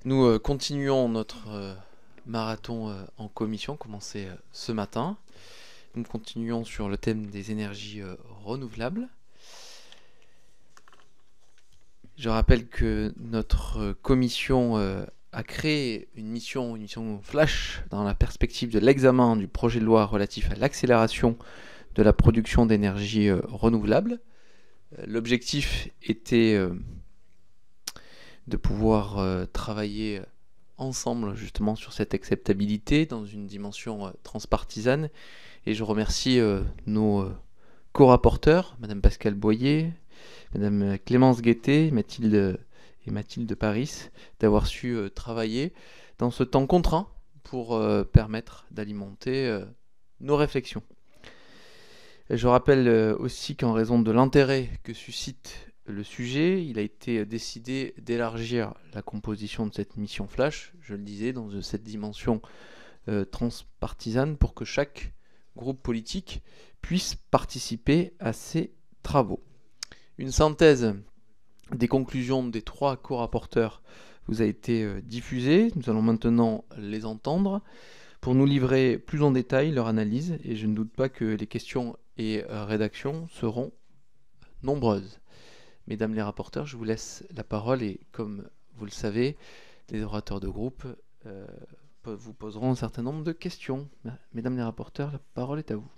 Nous continuons notre marathon en commission, commencé ce matin. Nous continuons sur le thème des énergies renouvelables. Je rappelle que notre commission a créé une mission flash dans la perspective de l'examen du projet de loi relatif à l'accélération de la production d'énergie renouvelable. L'objectif était de pouvoir travailler ensemble justement sur cette acceptabilité dans une dimension transpartisane. Et je remercie nos co-rapporteurs, Madame Pascale Boyer, Madame Clémence Guettet et Mathilde Paris, d'avoir su travailler dans ce temps contraint pour permettre d'alimenter nos réflexions. Je rappelle aussi qu'en raison de l'intérêt que suscite le sujet, il a été décidé d'élargir la composition de cette mission flash, je le disais, dans cette dimension transpartisane pour que chaque groupe politique puisse participer à ces travaux. Une synthèse des conclusions des 3 co-rapporteurs vous a été diffusée. Nous allons maintenant les entendre pour nous livrer plus en détail leur analyse, et je ne doute pas que les questions et rédactions seront nombreuses. Mesdames les rapporteurs, je vous laisse la parole, et comme vous le savez, les orateurs de groupe vous poseront un certain nombre de questions. Mesdames les rapporteurs, la parole est à vous.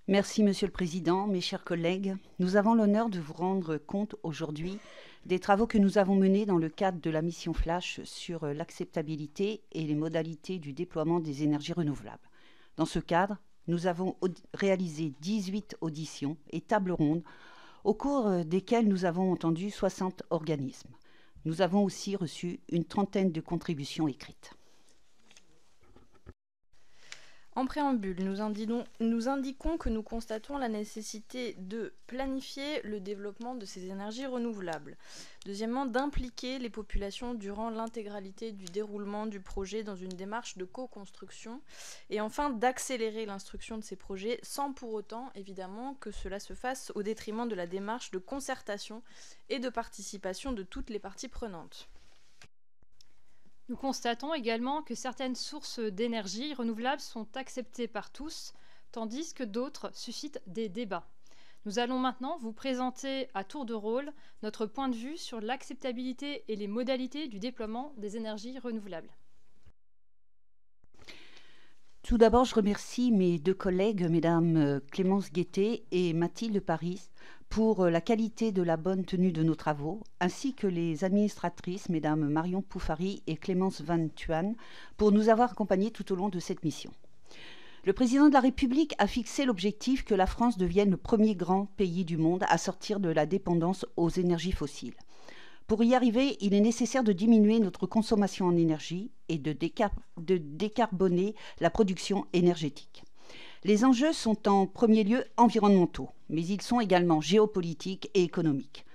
Merci Monsieur le Président, mes chers collègues. Nous avons l'honneur de vous rendre compte aujourd'hui des travaux que nous avons menés dans le cadre de la mission Flash sur l'acceptabilité et les modalités du déploiement des énergies renouvelables. Dans ce cadre, nous avons réalisé 18 auditions et tables rondes au cours desquelles nous avons entendu 60 organismes. Nous avons aussi reçu une trentaine de contributions écrites. En préambule, nous indiquons que nous constatons la nécessité de planifier le développement de ces énergies renouvelables. Deuxièmement, d'impliquer les populations durant l'intégralité du déroulement du projet dans une démarche de co-construction. Et enfin, d'accélérer l'instruction de ces projets sans pour autant, évidemment, que cela se fasse au détriment de la démarche de concertation et de participation de toutes les parties prenantes. Nous constatons également que certaines sources d'énergie renouvelables sont acceptées par tous, tandis que d'autres suscitent des débats. Nous allons maintenant vous présenter à tour de rôle notre point de vue sur l'acceptabilité et les modalités du déploiement des énergies renouvelables. Tout d'abord, je remercie mes 2 collègues, Mesdames Clémence Guettet et Mathilde Paris, pour la qualité de la bonne tenue de nos travaux, ainsi que les administratrices, Mesdames Marion Poufari et Clémence Van Thuan, pour nous avoir accompagnés tout au long de cette mission. Le président de la République a fixé l'objectif que la France devienne le premier grand pays du monde à sortir de la dépendance aux énergies fossiles. Pour y arriver, il est nécessaire de diminuer notre consommation en énergie et de décarboner la production énergétique. Les enjeux sont en premier lieu environnementaux, mais ils sont également géopolitiques et économiques.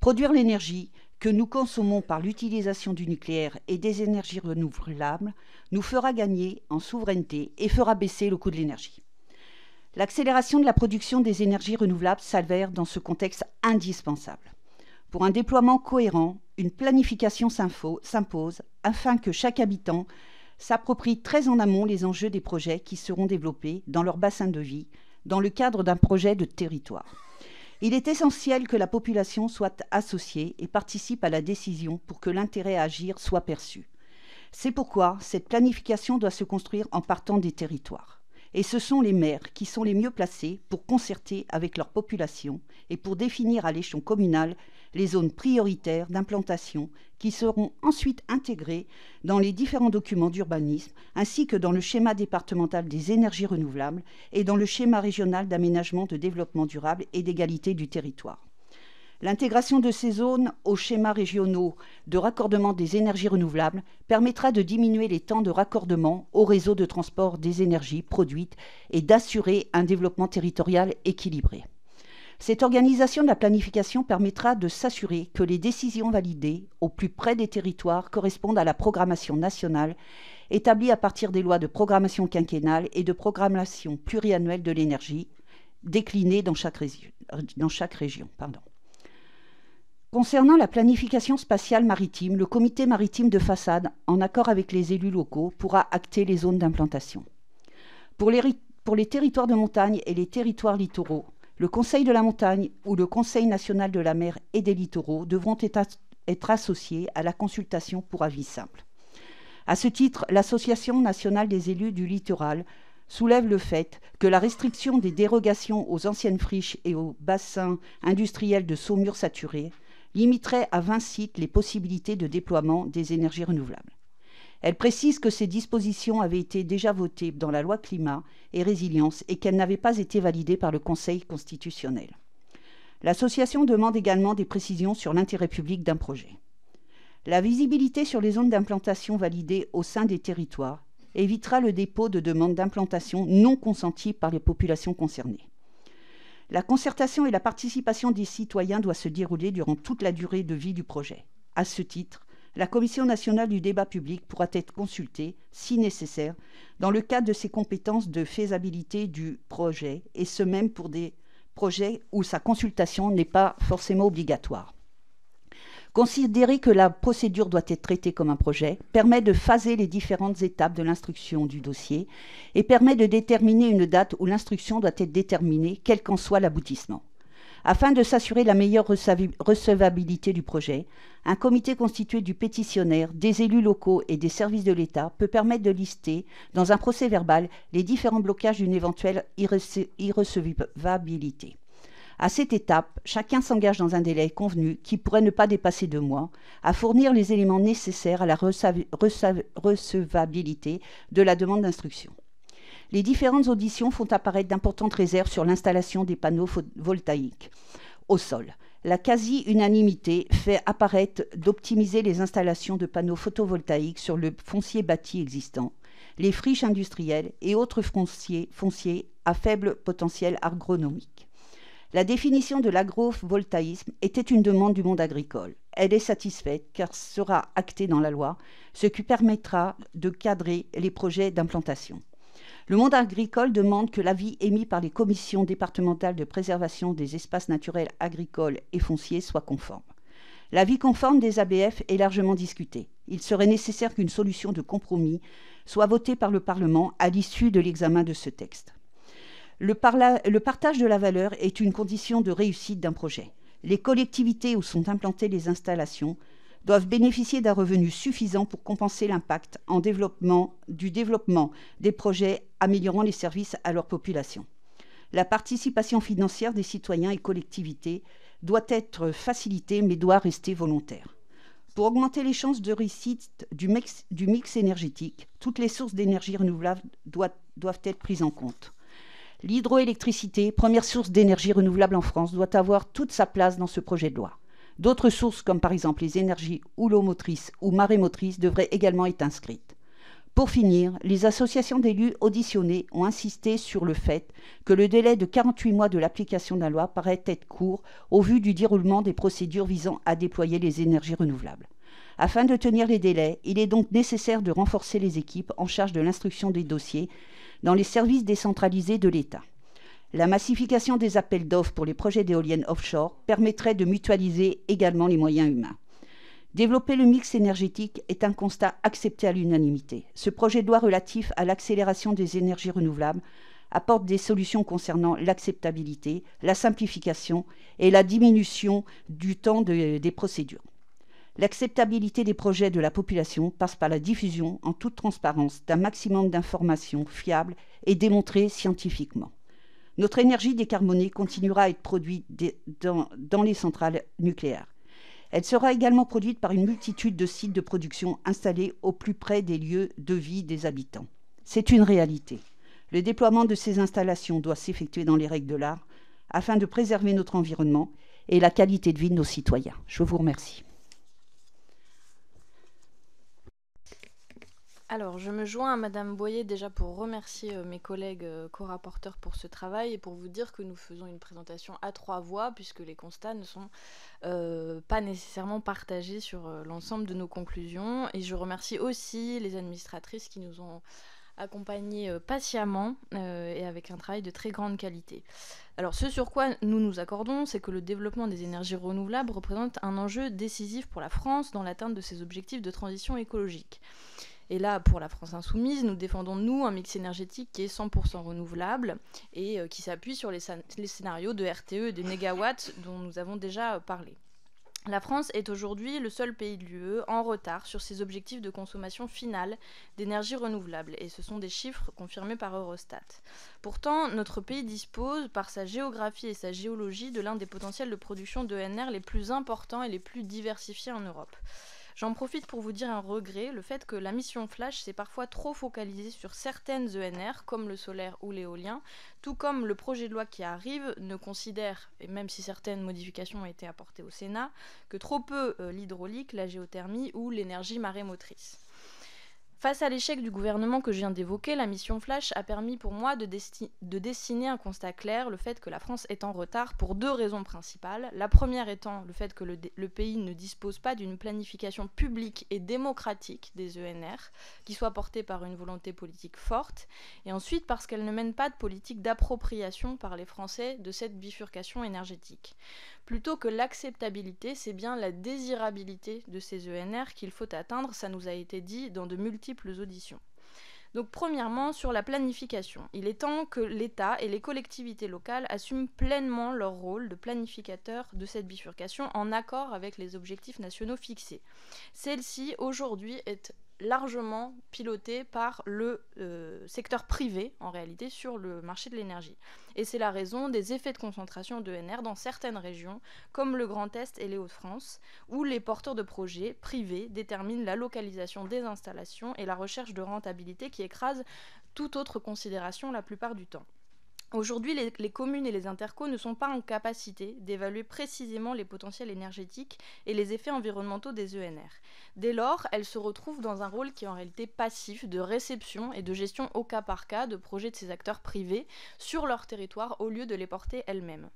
Produire l'énergie que nous consommons par l'utilisation du nucléaire et des énergies renouvelables nous fera gagner en souveraineté et fera baisser le coût de l'énergie. L'accélération de la production des énergies renouvelables s'avère dans ce contexte indispensable. Pour un déploiement cohérent, une planification s'impose afin que chaque habitant s'approprie très en amont les enjeux des projets qui seront développés dans leur bassin de vie, dans le cadre d'un projet de territoire. Il est essentiel que la population soit associée et participe à la décision pour que l'intérêt à agir soit perçu. C'est pourquoi cette planification doit se construire en partant des territoires. Et ce sont les maires qui sont les mieux placés pour concerter avec leur population et pour définir à l'échelon communal les zones prioritaires d'implantation qui seront ensuite intégrées dans les différents documents d'urbanisme ainsi que dans le schéma départemental des énergies renouvelables et dans le schéma régional d'aménagement de développement durable et d'égalité du territoire. L'intégration de ces zones aux schémas régionaux de raccordement des énergies renouvelables permettra de diminuer les temps de raccordement au réseau de transport des énergies produites et d'assurer un développement territorial équilibré. Cette organisation de la planification permettra de s'assurer que les décisions validées au plus près des territoires correspondent à la programmation nationale établie à partir des lois de programmation quinquennale et de programmation pluriannuelle de l'énergie déclinées dans chaque région. Concernant la planification spatiale maritime, le comité maritime de façade, en accord avec les élus locaux, pourra acter les zones d'implantation. Pour les territoires de montagne et les territoires littoraux, le Conseil de la montagne ou le Conseil national de la mer et des littoraux devront être associés à la consultation pour avis simple. À ce titre, l'Association nationale des élus du littoral soulève le fait que la restriction des dérogations aux anciennes friches et aux bassins industriels de saumure saturée limiterait à 20 sites les possibilités de déploiement des énergies renouvelables. Elle précise que ces dispositions avaient été déjà votées dans la loi climat et résilience et qu'elles n'avaient pas été validées par le Conseil constitutionnel. L'association demande également des précisions sur l'intérêt public d'un projet. La visibilité sur les zones d'implantation validées au sein des territoires évitera le dépôt de demandes d'implantation non consenties par les populations concernées. La concertation et la participation des citoyens doivent se dérouler durant toute la durée de vie du projet. À ce titre, la Commission nationale du débat public pourra être consultée, si nécessaire, dans le cadre de ses compétences de faisabilité du projet, et ce même pour des projets où sa consultation n'est pas forcément obligatoire. Considérer que la procédure doit être traitée comme un projet permet de phaser les différentes étapes de l'instruction du dossier et permet de déterminer une date où l'instruction doit être déterminée, quel qu'en soit l'aboutissement. Afin de s'assurer la meilleure recevabilité du projet, un comité constitué du pétitionnaire, des élus locaux et des services de l'État peut permettre de lister, dans un procès-verbal, les différents blocages d'une éventuelle irrecevabilité. À cette étape, chacun s'engage dans un délai convenu, qui pourrait ne pas dépasser 2 mois, à fournir les éléments nécessaires à la recevabilité de la demande d'instruction. Les différentes auditions font apparaître d'importantes réserves sur l'installation des panneaux photovoltaïques au sol. La quasi-unanimité fait apparaître d'optimiser les installations de panneaux photovoltaïques sur le foncier bâti existant, les friches industrielles et autres fonciers à faible potentiel agronomique. La définition de l'agrovoltaïsme était une demande du monde agricole. Elle est satisfaite car sera actée dans la loi, ce qui permettra de cadrer les projets d'implantation. Le monde agricole demande que l'avis émis par les commissions départementales de préservation des espaces naturels agricoles et fonciers soit conforme. L'avis conforme des ABF est largement discuté. Il serait nécessaire qu'une solution de compromis soit votée par le Parlement à l'issue de l'examen de ce texte. Le partage de la valeur est une condition de réussite d'un projet. Les collectivités où sont implantées les installations doivent bénéficier d'un revenu suffisant pour compenser l'impact du développement des projets améliorant les services à leur population. La participation financière des citoyens et collectivités doit être facilitée mais doit rester volontaire. Pour augmenter les chances de réussite du mix énergétique, toutes les sources d'énergie renouvelable doivent être prises en compte. L'hydroélectricité, première source d'énergie renouvelable en France, doit avoir toute sa place dans ce projet de loi. D'autres sources, comme par exemple les énergies houlomotrices ou marémotrices, devraient également être inscrites. Pour finir, les associations d'élus auditionnées ont insisté sur le fait que le délai de 48 mois de l'application de la loi paraît être court au vu du déroulement des procédures visant à déployer les énergies renouvelables. Afin de tenir les délais, il est donc nécessaire de renforcer les équipes en charge de l'instruction des dossiers dans les services décentralisés de l'État. La massification des appels d'offres pour les projets d'éoliennes offshore permettrait de mutualiser également les moyens humains. Développer le mix énergétique est un constat accepté à l'unanimité. Ce projet de loi relatif à l'accélération des énergies renouvelables apporte des solutions concernant l'acceptabilité, la simplification et la diminution du temps des procédures. L'acceptabilité des projets de la population passe par la diffusion, en toute transparence, d'un maximum d'informations fiables et démontrées scientifiquement. Notre énergie décarbonée continuera à être produite dans les centrales nucléaires. Elle sera également produite par une multitude de sites de production installés au plus près des lieux de vie des habitants. C'est une réalité. Le déploiement de ces installations doit s'effectuer dans les règles de l'art afin de préserver notre environnement et la qualité de vie de nos citoyens. Je vous remercie. Alors, je me joins à Madame Boyer déjà pour remercier mes collègues co-rapporteurs pour ce travail et pour vous dire que nous faisons une présentation à 3 voix puisque les constats ne sont pas nécessairement partagés sur l'ensemble de nos conclusions. Et je remercie aussi les administratrices qui nous ont accompagnés patiemment et avec un travail de très grande qualité. Alors ce sur quoi nous nous accordons, c'est que le développement des énergies renouvelables représente un enjeu décisif pour la France dans l'atteinte de ses objectifs de transition écologique. Et là, pour la France insoumise, nous défendons, nous, un mix énergétique qui est 100% renouvelable et qui s'appuie sur les scénarios de RTE et des mégawatts dont nous avons déjà parlé. La France est aujourd'hui le seul pays de l'UE en retard sur ses objectifs de consommation finale d'énergie renouvelable, et ce sont des chiffres confirmés par Eurostat. Pourtant, notre pays dispose, par sa géographie et sa géologie, de l'un des potentiels de production d'ENR les plus importants et les plus diversifiés en Europe. J'en profite pour vous dire un regret, le fait que la mission Flash s'est parfois trop focalisée sur certaines ENR, comme le solaire ou l'éolien, tout comme le projet de loi qui arrive ne considère, et même si certaines modifications ont été apportées au Sénat, que trop peu l'hydraulique, la géothermie ou l'énergie marémotrice. Face à l'échec du gouvernement que je viens d'évoquer, la mission Flash a permis pour moi de dessiner un constat clair, le fait que la France est en retard pour 2 raisons principales. La première étant le fait que le pays ne dispose pas d'une planification publique et démocratique des ENR, qui soit portée par une volonté politique forte, et ensuite parce qu'elle ne mène pas de politique d'appropriation par les Français de cette bifurcation énergétique. Plutôt que l'acceptabilité, c'est bien la désirabilité de ces ENR qu'il faut atteindre, ça nous a été dit dans de multiples auditions. Donc premièrement, sur la planification, il est temps que l'État et les collectivités locales assument pleinement leur rôle de planificateur de cette bifurcation en accord avec les objectifs nationaux fixés. Celle-ci, aujourd'hui, est largement pilotée par le secteur privé, en réalité, sur le marché de l'énergie. Et c'est la raison des effets de concentration d'ENR dans certaines régions, comme le Grand Est et les Hauts-de-France, où les porteurs de projets privés déterminent la localisation des installations et la recherche de rentabilité qui écrase toute autre considération la plupart du temps. Aujourd'hui, les communes et les intercos ne sont pas en capacité d'évaluer précisément les potentiels énergétiques et les effets environnementaux des ENR. Dès lors, elles se retrouvent dans un rôle qui est en réalité passif de réception et de gestion au cas par cas de projets de ces acteurs privés sur leur territoire au lieu de les porter elles-mêmes.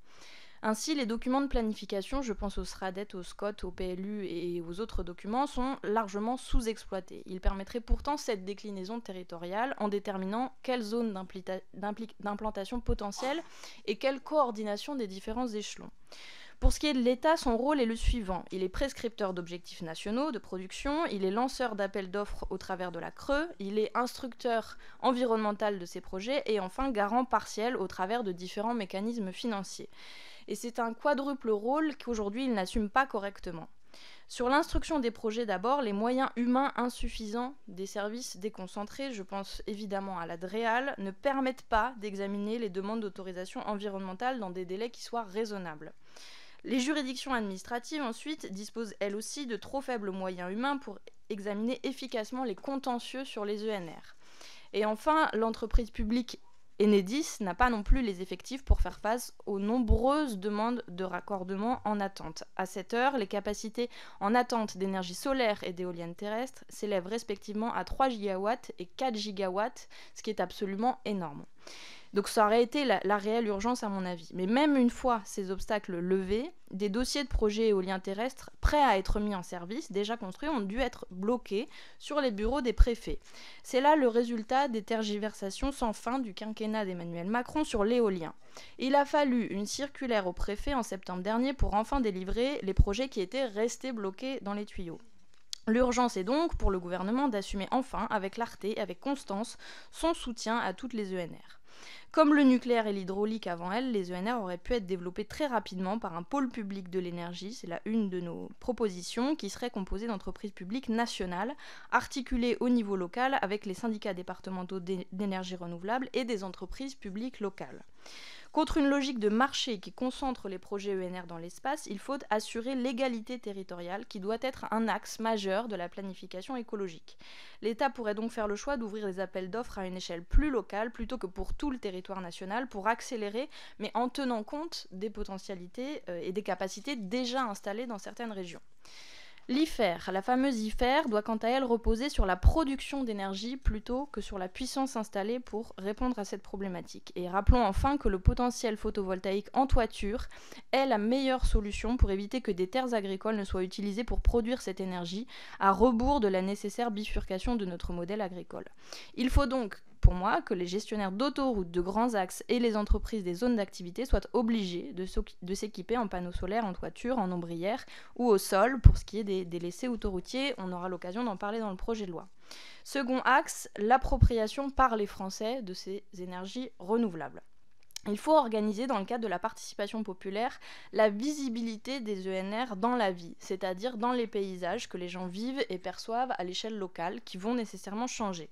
Ainsi, les documents de planification, je pense au SRADET, au SCOT, au PLU et aux autres documents, sont largement sous-exploités. Ils permettraient pourtant cette déclinaison territoriale en déterminant quelles zones d'implantation potentielle et quelle coordination des différents échelons. Pour ce qui est de l'État, son rôle est le suivant. Il est prescripteur d'objectifs nationaux de production, il est lanceur d'appels d'offres au travers de la CRE, il est instructeur environnemental de ces projets et enfin garant partiel au travers de différents mécanismes financiers. Et c'est un quadruple rôle qu'aujourd'hui il n'assume pas correctement. Sur l'instruction des projets d'abord, les moyens humains insuffisants des services déconcentrés, je pense évidemment à la DREAL, ne permettent pas d'examiner les demandes d'autorisation environnementale dans des délais qui soient raisonnables. Les juridictions administratives, ensuite, disposent elles aussi de trop faibles moyens humains pour examiner efficacement les contentieux sur les ENR. Et enfin, l'entreprise publique Enedis n'a pas non plus les effectifs pour faire face aux nombreuses demandes de raccordement en attente. À cette heure, les capacités en attente d'énergie solaire et d'éoliennes terrestres s'élèvent respectivement à 3 gigawatts et 4 gigawatts, ce qui est absolument énorme. Donc ça aurait été la réelle urgence à mon avis. Mais même une fois ces obstacles levés, des dossiers de projets éoliens terrestres prêts à être mis en service, déjà construits, ont dû être bloqués sur les bureaux des préfets. C'est là le résultat des tergiversations sans fin du quinquennat d'Emmanuel Macron sur l'éolien. Il a fallu une circulaire au préfet en septembre dernier pour enfin délivrer les projets qui étaient restés bloqués dans les tuyaux. L'urgence est donc pour le gouvernement d'assumer enfin, avec clarté, avec constance, son soutien à toutes les ENR. Comme le nucléaire et l'hydraulique avant elle, les ENR auraient pu être développés très rapidement par un pôle public de l'énergie, c'est là une de nos propositions, qui serait composée d'entreprises publiques nationales, articulées au niveau local avec les syndicats départementaux d'énergie renouvelable et des entreprises publiques locales. Contre une logique de marché qui concentre les projets ENR dans l'espace, il faut assurer l'égalité territoriale qui doit être un axe majeur de la planification écologique. L'État pourrait donc faire le choix d'ouvrir les appels d'offres à une échelle plus locale plutôt que pour tout le territoire national pour accélérer, mais en tenant compte des potentialités et des capacités déjà installées dans certaines régions. L'IFER, la fameuse IFER, doit quant à elle reposer sur la production d'énergie plutôt que sur la puissance installée pour répondre à cette problématique. Et rappelons enfin que le potentiel photovoltaïque en toiture est la meilleure solution pour éviter que des terres agricoles ne soient utilisées pour produire cette énergie, à rebours de la nécessaire bifurcation de notre modèle agricole. Il faut donc pour moi que les gestionnaires d'autoroutes, de grands axes et les entreprises des zones d'activité soient obligés de s'équiper en panneaux solaires, en toiture, en ombrière ou au sol pour ce qui est des laissés autoroutiers. On aura l'occasion d'en parler dans le projet de loi. Second axe, l'appropriation par les Français de ces énergies renouvelables. Il faut organiser, dans le cadre de la participation populaire, la visibilité des ENR dans la vie, c'est-à-dire dans les paysages que les gens vivent et perçoivent à l'échelle locale, qui vont nécessairement changer.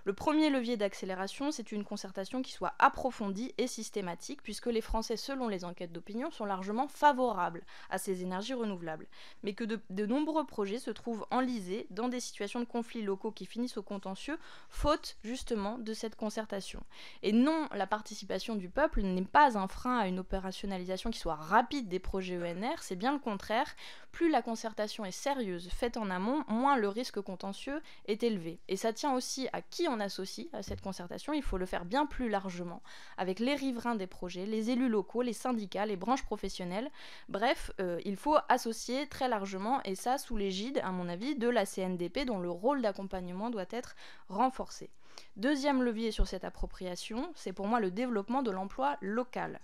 Le premier levier d'accélération, c'est une concertation qui soit approfondie et systématique, puisque les Français, selon les enquêtes d'opinion, sont largement favorables à ces énergies renouvelables, mais que de nombreux projets se trouvent enlisés dans des situations de conflits locaux qui finissent au contentieux, faute justement de cette concertation. Et non, la participation du peuple n'est pas un frein à une opérationnalisation qui soit rapide des projets ENR, c'est bien le contraire. Plus la concertation est sérieuse, faite en amont, moins le risque contentieux est élevé. Et ça tient aussi à qui on associe à cette concertation. Il faut le faire bien plus largement, avec les riverains des projets, les élus locaux, les syndicats, les branches professionnelles. Bref, il faut associer très largement, et ça sous l'égide, à mon avis, de la CNDP, dont le rôle d'accompagnement doit être renforcé. Deuxième levier sur cette appropriation, c'est pour moi le développement de l'emploi local,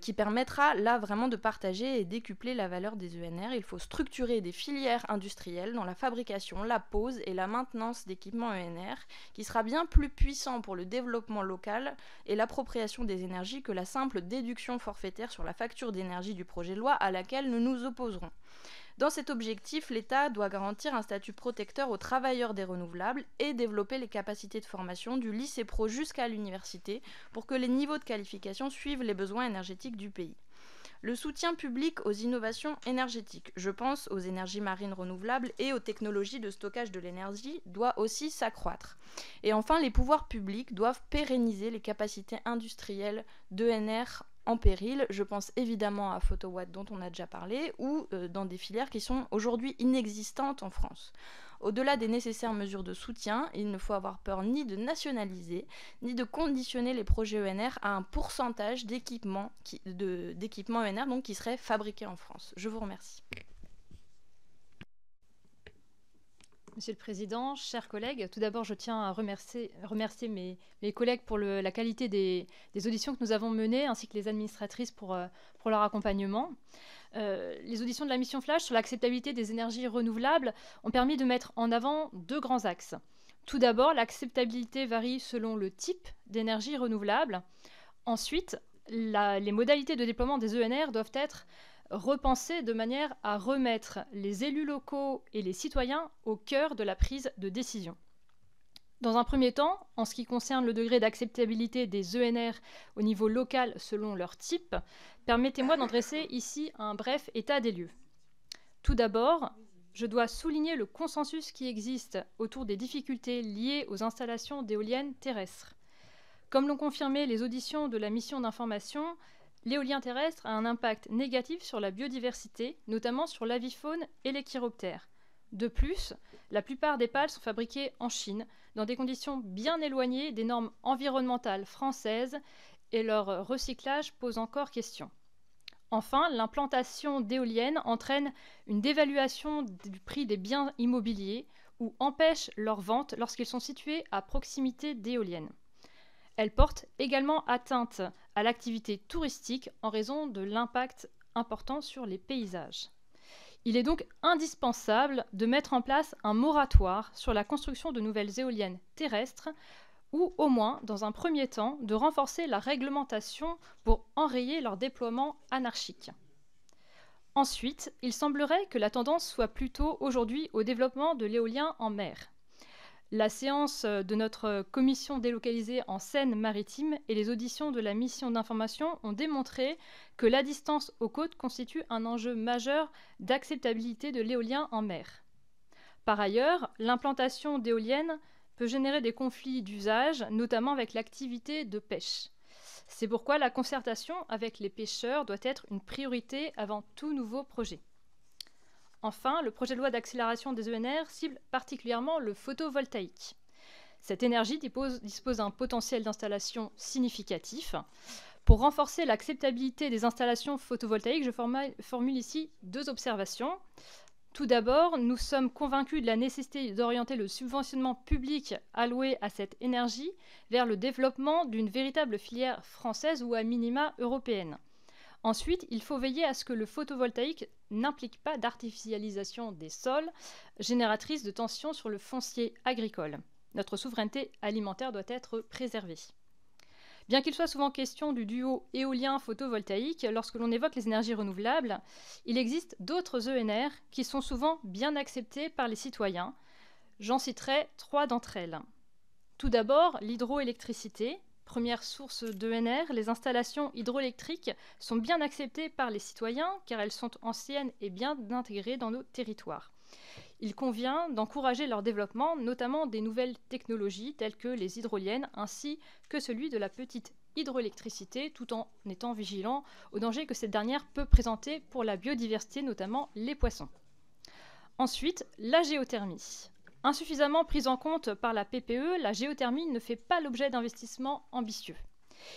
qui permettra là vraiment de partager et décupler la valeur des ENR. Il faut structurer des filières industrielles dans la fabrication, la pose et la maintenance d'équipements ENR, qui sera bien plus puissant pour le développement local et l'appropriation des énergies que la simple déduction forfaitaire sur la facture d'énergie du projet de loi à laquelle nous nous opposerons. Dans cet objectif, l'État doit garantir un statut protecteur aux travailleurs des renouvelables et développer les capacités de formation du lycée pro jusqu'à l'université pour que les niveaux de qualification suivent les besoins énergétiques du pays. Le soutien public aux innovations énergétiques, je pense aux énergies marines renouvelables et aux technologies de stockage de l'énergie, doit aussi s'accroître. Et enfin, les pouvoirs publics doivent pérenniser les capacités industrielles d'ENR en péril. Je pense évidemment à Photowatt dont on a déjà parlé, ou dans des filières qui sont aujourd'hui inexistantes en France. Au-delà des nécessaires mesures de soutien, il ne faut avoir peur ni de nationaliser, ni de conditionner les projets ENR à un pourcentage d'équipements ENR donc, qui seraient fabriqués en France. Je vous remercie. Monsieur le Président, chers collègues, tout d'abord je tiens à remercier mes collègues pour la qualité des auditions que nous avons menées, ainsi que les administratrices pour leur accompagnement. Les auditions de la mission Flash sur l'acceptabilité des énergies renouvelables ont permis de mettre en avant deux grands axes. Tout d'abord, l'acceptabilité varie selon le type d'énergie renouvelable. Ensuite, les modalités de déploiement des ENR doivent être repensées de manière à remettre les élus locaux et les citoyens au cœur de la prise de décision. Dans un premier temps, en ce qui concerne le degré d'acceptabilité des ENR au niveau local selon leur type, permettez-moi d'en dresser ici un bref état des lieux. Tout d'abord, je dois souligner le consensus qui existe autour des difficultés liées aux installations d'éoliennes terrestres. Comme l'ont confirmé les auditions de la mission d'information, l'éolien terrestre a un impact négatif sur la biodiversité, notamment sur l'avifaune et les chiroptères. De plus, la plupart des pales sont fabriquées en Chine, dans des conditions bien éloignées des normes environnementales françaises, et leur recyclage pose encore question. Enfin, l'implantation d'éoliennes entraîne une dévaluation du prix des biens immobiliers ou empêche leur vente lorsqu'ils sont situés à proximité d'éoliennes. Elle porte également atteinte à l'activité touristique en raison de l'impact important sur les paysages. Il est donc indispensable de mettre en place un moratoire sur la construction de nouvelles éoliennes terrestres ou au moins, dans un premier temps, de renforcer la réglementation pour enrayer leur déploiement anarchique. Ensuite, il semblerait que la tendance soit plutôt aujourd'hui au développement de l'éolien en mer. La séance de notre commission délocalisée en Seine-Maritime et les auditions de la mission d'information ont démontré que la distance aux côtes constitue un enjeu majeur d'acceptabilité de l'éolien en mer. Par ailleurs, l'implantation d'éoliennes peut générer des conflits d'usage, notamment avec l'activité de pêche. C'est pourquoi la concertation avec les pêcheurs doit être une priorité avant tout nouveau projet. Enfin, le projet de loi d'accélération des ENR cible particulièrement le photovoltaïque. Cette énergie dispose d'un potentiel d'installation significatif. Pour renforcer l'acceptabilité des installations photovoltaïques, je formule ici deux observations. Tout d'abord, nous sommes convaincus de la nécessité d'orienter le subventionnement public alloué à cette énergie vers le développement d'une véritable filière française ou à minima européenne. Ensuite, il faut veiller à ce que le photovoltaïque n'implique pas d'artificialisation des sols, génératrice de tensions sur le foncier agricole. Notre souveraineté alimentaire doit être préservée. Bien qu'il soit souvent question du duo éolien-photovoltaïque, lorsque l'on évoque les énergies renouvelables, il existe d'autres ENR qui sont souvent bien acceptés par les citoyens. J'en citerai 3 d'entre elles. Tout d'abord, l'hydroélectricité. Première source d'ENR, les installations hydroélectriques sont bien acceptées par les citoyens car elles sont anciennes et bien intégrées dans nos territoires. Il convient d'encourager leur développement, notamment des nouvelles technologies telles que les hydroliennes, ainsi que celui de la petite hydroélectricité, tout en étant vigilant aux dangers que cette dernière peut présenter pour la biodiversité, notamment les poissons. Ensuite, la géothermie. Insuffisamment prise en compte par la PPE, la géothermie ne fait pas l'objet d'investissements ambitieux.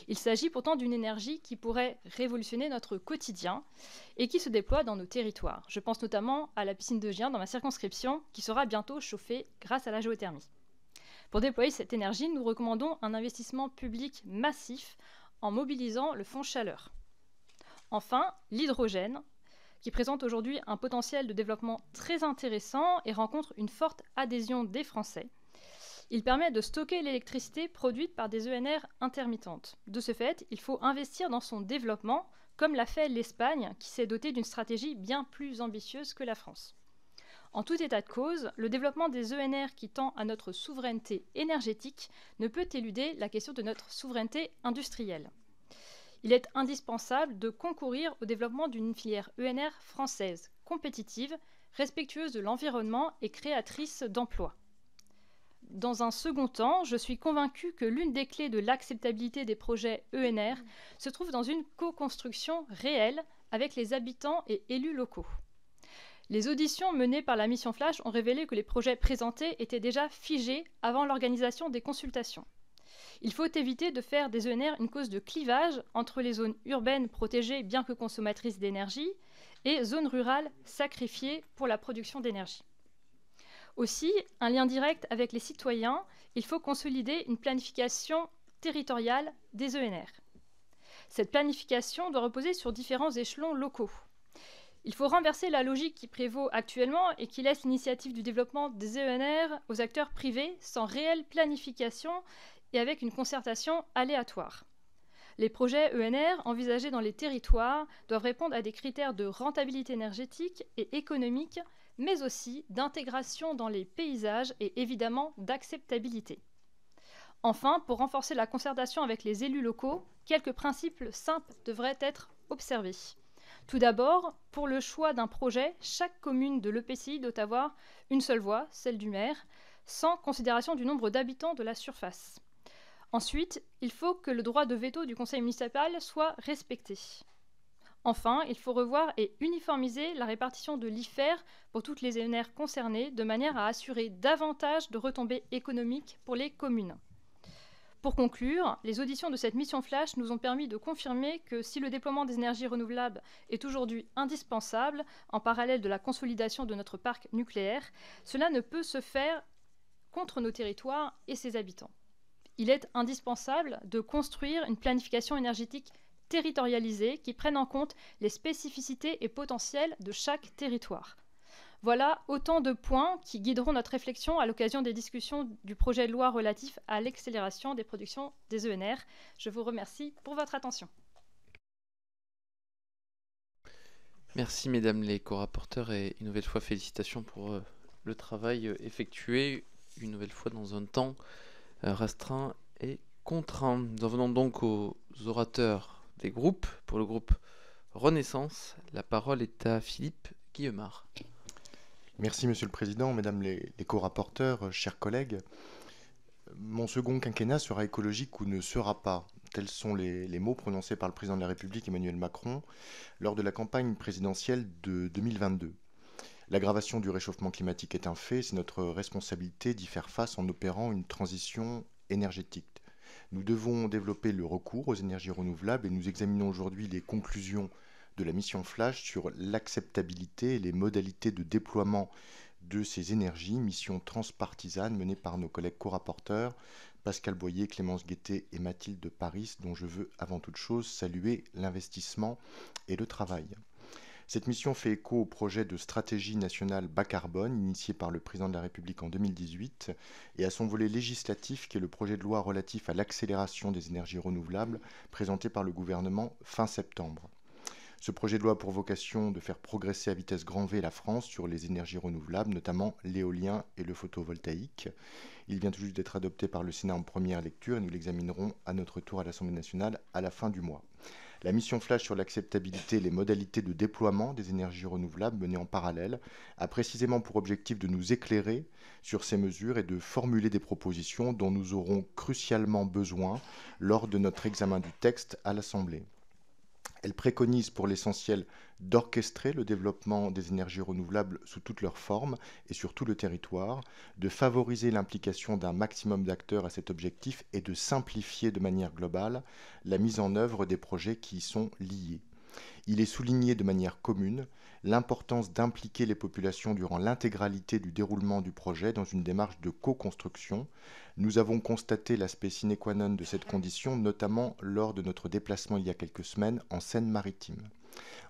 Il s'agit pourtant d'une énergie qui pourrait révolutionner notre quotidien et qui se déploie dans nos territoires. Je pense notamment à la piscine de Gien dans ma circonscription qui sera bientôt chauffée grâce à la géothermie. Pour déployer cette énergie, nous recommandons un investissement public massif en mobilisant le fonds chaleur. Enfin, l'hydrogène, qui présente aujourd'hui un potentiel de développement très intéressant et rencontre une forte adhésion des Français. Il permet de stocker l'électricité produite par des ENR intermittentes. De ce fait, il faut investir dans son développement, comme l'a fait l'Espagne, qui s'est dotée d'une stratégie bien plus ambitieuse que la France. En tout état de cause, le développement des ENR qui tend à notre souveraineté énergétique ne peut éluder la question de notre souveraineté industrielle. Il est indispensable de concourir au développement d'une filière ENR française, compétitive, respectueuse de l'environnement et créatrice d'emplois. Dans un second temps, je suis convaincue que l'une des clés de l'acceptabilité des projets ENR se trouve dans une co-construction réelle avec les habitants et élus locaux. Les auditions menées par la mission Flash ont révélé que les projets présentés étaient déjà figés avant l'organisation des consultations. Il faut éviter de faire des ENR une cause de clivage entre les zones urbaines protégées bien que consommatrices d'énergie et zones rurales sacrifiées pour la production d'énergie. Aussi, un lien direct avec les citoyens, il faut consolider une planification territoriale des ENR. Cette planification doit reposer sur différents échelons locaux. Il faut renverser la logique qui prévaut actuellement et qui laisse l'initiative du développement des ENR aux acteurs privés sans réelle planification et avec une concertation aléatoire. Les projets ENR envisagés dans les territoires doivent répondre à des critères de rentabilité énergétique et économique, mais aussi d'intégration dans les paysages et évidemment d'acceptabilité. Enfin, pour renforcer la concertation avec les élus locaux, quelques principes simples devraient être observés. Tout d'abord, pour le choix d'un projet, chaque commune de l'EPCI doit avoir une seule voix, celle du maire, sans considération du nombre d'habitants de la surface. Ensuite, il faut que le droit de veto du conseil municipal soit respecté. Enfin, il faut revoir et uniformiser la répartition de l'IFER pour toutes les ENR concernées, de manière à assurer davantage de retombées économiques pour les communes. Pour conclure, les auditions de cette mission Flash nous ont permis de confirmer que si le déploiement des énergies renouvelables est aujourd'hui indispensable, en parallèle de la consolidation de notre parc nucléaire, cela ne peut se faire contre nos territoires et ses habitants. Il est indispensable de construire une planification énergétique territorialisée qui prenne en compte les spécificités et potentiels de chaque territoire. Voilà autant de points qui guideront notre réflexion à l'occasion des discussions du projet de loi relatif à l'accélération des productions des ENR. Je vous remercie pour votre attention. Merci mesdames les co-rapporteurs et une nouvelle fois félicitations pour le travail effectué, une nouvelle fois dans un temps restreint et contraint. Nous en venons donc aux orateurs des groupes. Pour le groupe Renaissance, la parole est à Philippe Guillemard. Merci Monsieur le Président, Mesdames les co-rapporteurs, chers collègues. Mon second quinquennat sera écologique ou ne sera pas. Tels sont les mots prononcés par le Président de la République Emmanuel Macron lors de la campagne présidentielle de 2022. L'aggravation du réchauffement climatique est un fait, c'est notre responsabilité d'y faire face en opérant une transition énergétique. Nous devons développer le recours aux énergies renouvelables et nous examinons aujourd'hui les conclusions de la mission Flash sur l'acceptabilité et les modalités de déploiement de ces énergies, mission transpartisane menée par nos collègues co-rapporteurs Pascal Boyer, Clémence Guettet et Mathilde Paris, dont je veux avant toute chose saluer l'investissement et le travail. Cette mission fait écho au projet de stratégie nationale bas carbone initié par le président de la République en 2018 et à son volet législatif qui est le projet de loi relatif à l'accélération des énergies renouvelables présenté par le gouvernement fin septembre. Ce projet de loi a pour vocation de faire progresser à vitesse grand V la France sur les énergies renouvelables, notamment l'éolien et le photovoltaïque. Il vient tout juste d'être adopté par le Sénat en première lecture et nous l'examinerons à notre tour à l'Assemblée nationale à la fin du mois. La mission Flash sur l'acceptabilité et les modalités de déploiement des énergies renouvelables menée en parallèle a précisément pour objectif de nous éclairer sur ces mesures et de formuler des propositions dont nous aurons crucialement besoin lors de notre examen du texte à l'Assemblée. Elle préconise pour l'essentiel d'orchestrer le développement des énergies renouvelables sous toutes leurs formes et sur tout le territoire, de favoriser l'implication d'un maximum d'acteurs à cet objectif et de simplifier de manière globale la mise en œuvre des projets qui y sont liés. Il est souligné de manière commune l'importance d'impliquer les populations durant l'intégralité du déroulement du projet dans une démarche de co-construction. Nous avons constaté l'aspect sine qua non de cette condition, notamment lors de notre déplacement il y a quelques semaines en Seine-Maritime.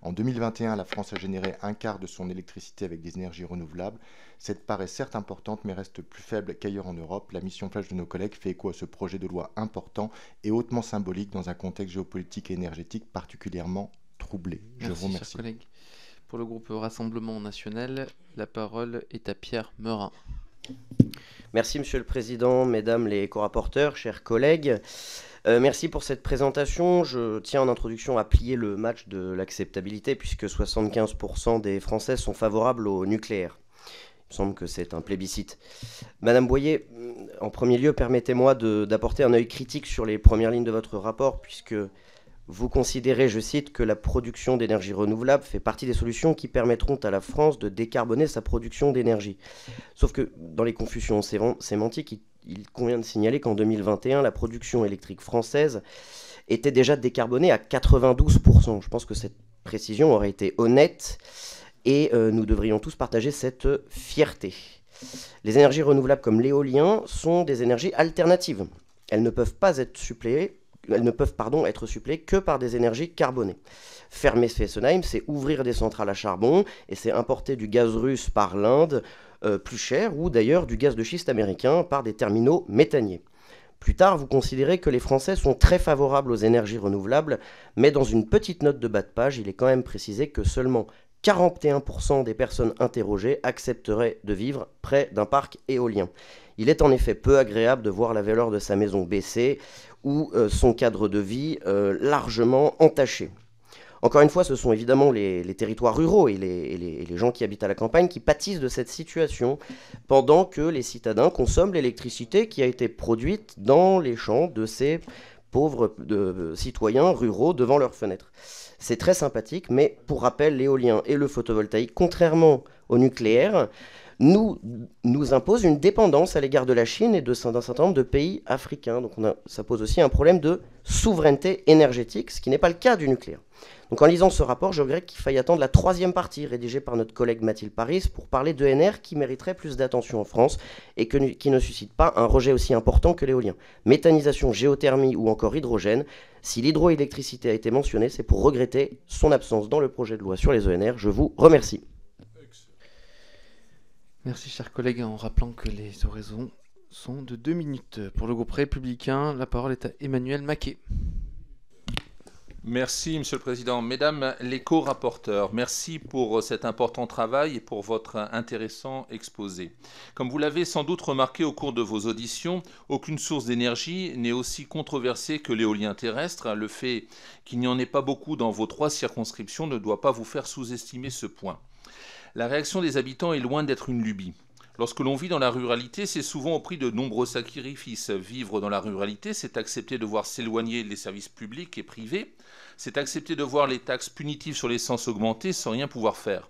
En 2021, la France a généré un quart de son électricité avec des énergies renouvelables. Cette part est certes importante, mais reste plus faible qu'ailleurs en Europe. La mission Flash de nos collègues fait écho à ce projet de loi important et hautement symbolique dans un contexte géopolitique et énergétique particulièrement troublé. Je vous remercie. Chers collègues. Pour le groupe Rassemblement National, la parole est à Pierre Meurin. Merci Monsieur le Président, Mesdames les co-rapporteurs, chers collègues. Merci pour cette présentation. Je tiens en introduction à plier le match de l'acceptabilité puisque 75% des Français sont favorables au nucléaire. Il me semble que c'est un plébiscite. Madame Boyer, en premier lieu, permettez-moi d'apporter un œil critique sur les premières lignes de votre rapport puisque vous considérez, je cite, que la production d'énergie renouvelable fait partie des solutions qui permettront à la France de décarboner sa production d'énergie. Sauf que dans les confusions sémantiques, il convient de signaler qu'en 2021, la production électrique française était déjà décarbonée à 92%. Je pense que cette précision aurait été honnête et nous devrions tous partager cette fierté. Les énergies renouvelables comme l'éolien sont des énergies alternatives. Elles ne peuvent être suppléées que par des énergies carbonées. Fermer Fessenheim, c'est ouvrir des centrales à charbon et c'est importer du gaz russe par l'Inde plus cher ou d'ailleurs du gaz de schiste américain par des terminaux méthaniers. Plus tard, vous considérez que les Français sont très favorables aux énergies renouvelables, mais dans une petite note de bas de page, il est quand même précisé que seulement 41% des personnes interrogées accepteraient de vivre près d'un parc éolien. Il est en effet peu agréable de voir la valeur de sa maison baisser ou son cadre de vie largement entaché. Encore une fois, ce sont évidemment les territoires ruraux et les gens qui habitent à la campagne qui pâtissent de cette situation pendant que les citadins consomment l'électricité qui a été produite dans les champs de ces pauvres citoyens ruraux devant leurs fenêtres. C'est très sympathique, mais pour rappel, l'éolien et le photovoltaïque, contrairement au nucléaire, nous imposent une dépendance à l'égard de la Chine et d'un certain nombre de pays africains. Donc ça pose aussi un problème de souveraineté énergétique, ce qui n'est pas le cas du nucléaire. Donc en lisant ce rapport, je regrette qu'il faille attendre la troisième partie rédigée par notre collègue Mathilde Paris pour parler d'ENR qui mériterait plus d'attention en France et qui ne suscite pas un rejet aussi important que l'éolien. Méthanisation, géothermie ou encore hydrogène, si l'hydroélectricité a été mentionnée, c'est pour regretter son absence dans le projet de loi sur les ENR. Je vous remercie. Merci chers collègues, en rappelant que les oraisons sont de 2 minutes. Pour le groupe républicain, la parole est à Emmanuel Maquet. Merci Monsieur le Président. Mesdames les co-rapporteurs, merci pour cet important travail et pour votre intéressant exposé. Comme vous l'avez sans doute remarqué au cours de vos auditions, aucune source d'énergie n'est aussi controversée que l'éolien terrestre. Le fait qu'il n'y en ait pas beaucoup dans vos 3 circonscriptions ne doit pas vous faire sous-estimer ce point. La réaction des habitants est loin d'être une lubie. Lorsque l'on vit dans la ruralité, c'est souvent au prix de nombreux sacrifices. Vivre dans la ruralité, c'est accepter de voir s'éloigner les services publics et privés. C'est accepter de voir les taxes punitives sur l'essence augmenter sans rien pouvoir faire.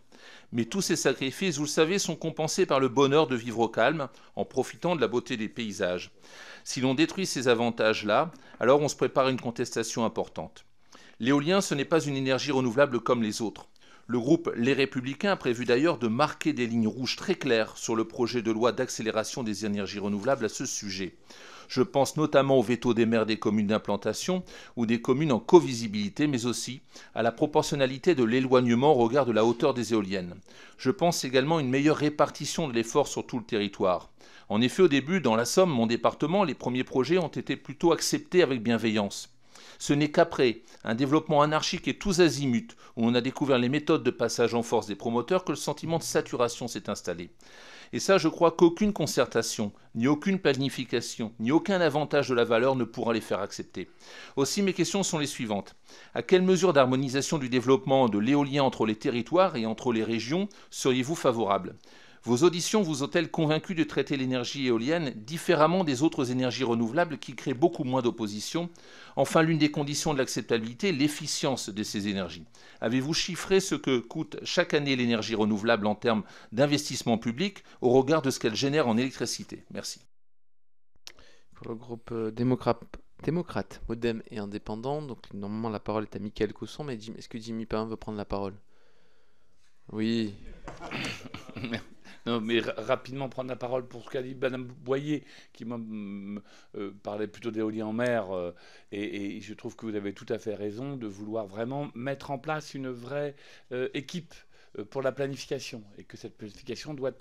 Mais tous ces sacrifices, vous le savez, sont compensés par le bonheur de vivre au calme, en profitant de la beauté des paysages. Si l'on détruit ces avantages-là, alors on se prépare à une contestation importante. L'éolien, ce n'est pas une énergie renouvelable comme les autres. Le groupe Les Républicains a prévu d'ailleurs de marquer des lignes rouges très claires sur le projet de loi d'accélération des énergies renouvelables à ce sujet. Je pense notamment au veto des maires des communes d'implantation ou des communes en covisibilité, mais aussi à la proportionnalité de l'éloignement au regard de la hauteur des éoliennes. Je pense également à une meilleure répartition de l'effort sur tout le territoire. En effet, au début, dans la Somme, mon département, les premiers projets ont été plutôt acceptés avec bienveillance. Ce n'est qu'après un développement anarchique et tous azimuts, où on a découvert les méthodes de passage en force des promoteurs, que le sentiment de saturation s'est installé. Et ça, je crois qu'aucune concertation, ni aucune planification, ni aucun avantage de la valeur ne pourra les faire accepter. Aussi, mes questions sont les suivantes. À quelle mesure d'harmonisation du développement de l'éolien entre les territoires et entre les régions seriez-vous favorable ? Vos auditions vous ont-elles convaincu de traiter l'énergie éolienne différemment des autres énergies renouvelables qui créent beaucoup moins d'opposition ? Enfin, l'une des conditions de l'acceptabilité, l'efficience de ces énergies. Avez-vous chiffré ce que coûte chaque année l'énergie renouvelable en termes d'investissement public au regard de ce qu'elle génère en électricité ? Merci. Pour le groupe démocrate, Modem et indépendant, donc normalement la parole est à Mickaël Cosson, mais est-ce que Jimmy Pain veut prendre la parole ? Oui. Non, mais rapidement prendre la parole pour ce qu'a dit Mme Boyer, qui parlait plutôt d'éolien en mer. Et je trouve que vous avez tout à fait raison de vouloir vraiment mettre en place une vraie équipe pour la planification. Et que cette planification doit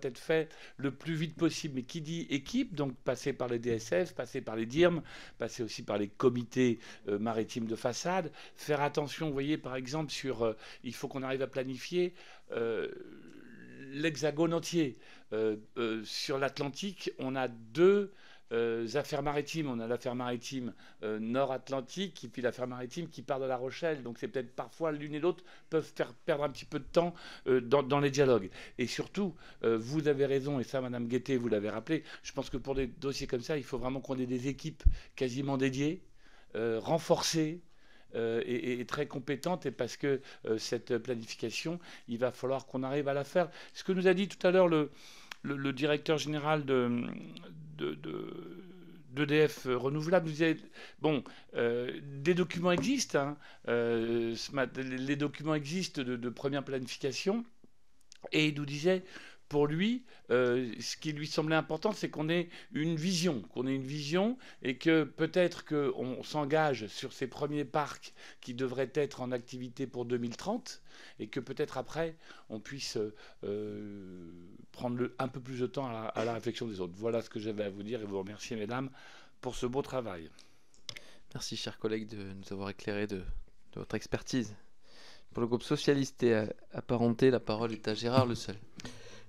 être faite le plus vite possible. Mais qui dit équipe, donc passer par les DSF, passer par les DIRM, passer aussi par les comités maritimes de façade. Faire attention, vous voyez, par exemple, sur... il faut qu'on arrive à planifier... l'hexagone entier. Sur l'Atlantique, on a deux affaires maritimes. On a l'affaire maritime nord-atlantique et puis l'affaire maritime qui part de La Rochelle. Donc c'est peut-être parfois l'une et l'autre peuvent faire perdre un petit peu de temps dans les dialogues. Et surtout, vous avez raison, et ça, Madame Guettet, vous l'avez rappelé, je pense que pour des dossiers comme ça, il faut vraiment qu'on ait des équipes quasiment dédiées, renforcées, et très compétente, et parce que cette planification, il va falloir qu'on arrive à la faire. Ce que nous a dit tout à l'heure le directeur général d'EDF Renouvelable, nous disait, bon, des documents existent, les documents existent de première planification, et il nous disait... Pour lui, ce qui lui semblait important, c'est qu'on ait une vision, et que peut-être qu'on s'engage sur ces premiers parcs qui devraient être en activité pour 2030, et que peut-être après, on puisse prendre un peu plus de temps à la réflexion des autres. Voilà ce que j'avais à vous dire, et vous remercier, mesdames, pour ce beau travail. Merci, chers collègues, de nous avoir éclairé de votre expertise. Pour le groupe socialiste et apparenté, la parole est à Gérard Le Seul.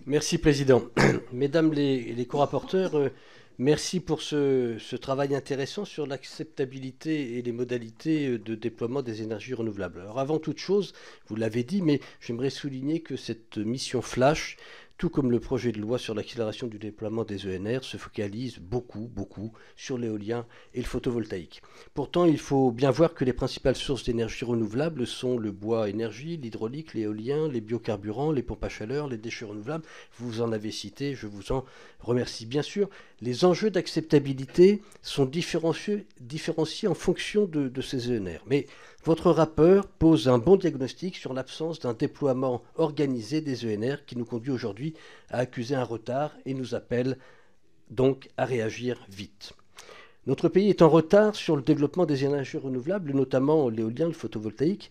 Merci, Président. Mesdames les co-rapporteurs, merci pour ce travail intéressant sur l'acceptabilité et les modalités de déploiement des énergies renouvelables. Alors, avant toute chose, vous l'avez dit, mais j'aimerais souligner que cette mission flash, tout comme le projet de loi sur l'accélération du déploiement des ENR, se focalise beaucoup sur l'éolien et le photovoltaïque. Pourtant, il faut bien voir que les principales sources d'énergie renouvelable sont le bois énergie, l'hydraulique, l'éolien, les biocarburants, les pompes à chaleur, les déchets renouvelables. Vous en avez cité, je vous en remercie. Bien sûr, les enjeux d'acceptabilité sont différenciés en fonction de ces ENR. Mais votre rapport pose un bon diagnostic sur l'absence d'un déploiement organisé des ENR qui nous conduit aujourd'hui à accuser un retard et nous appelle donc à réagir vite. Notre pays est en retard sur le développement des énergies renouvelables, notamment l'éolien, le photovoltaïque.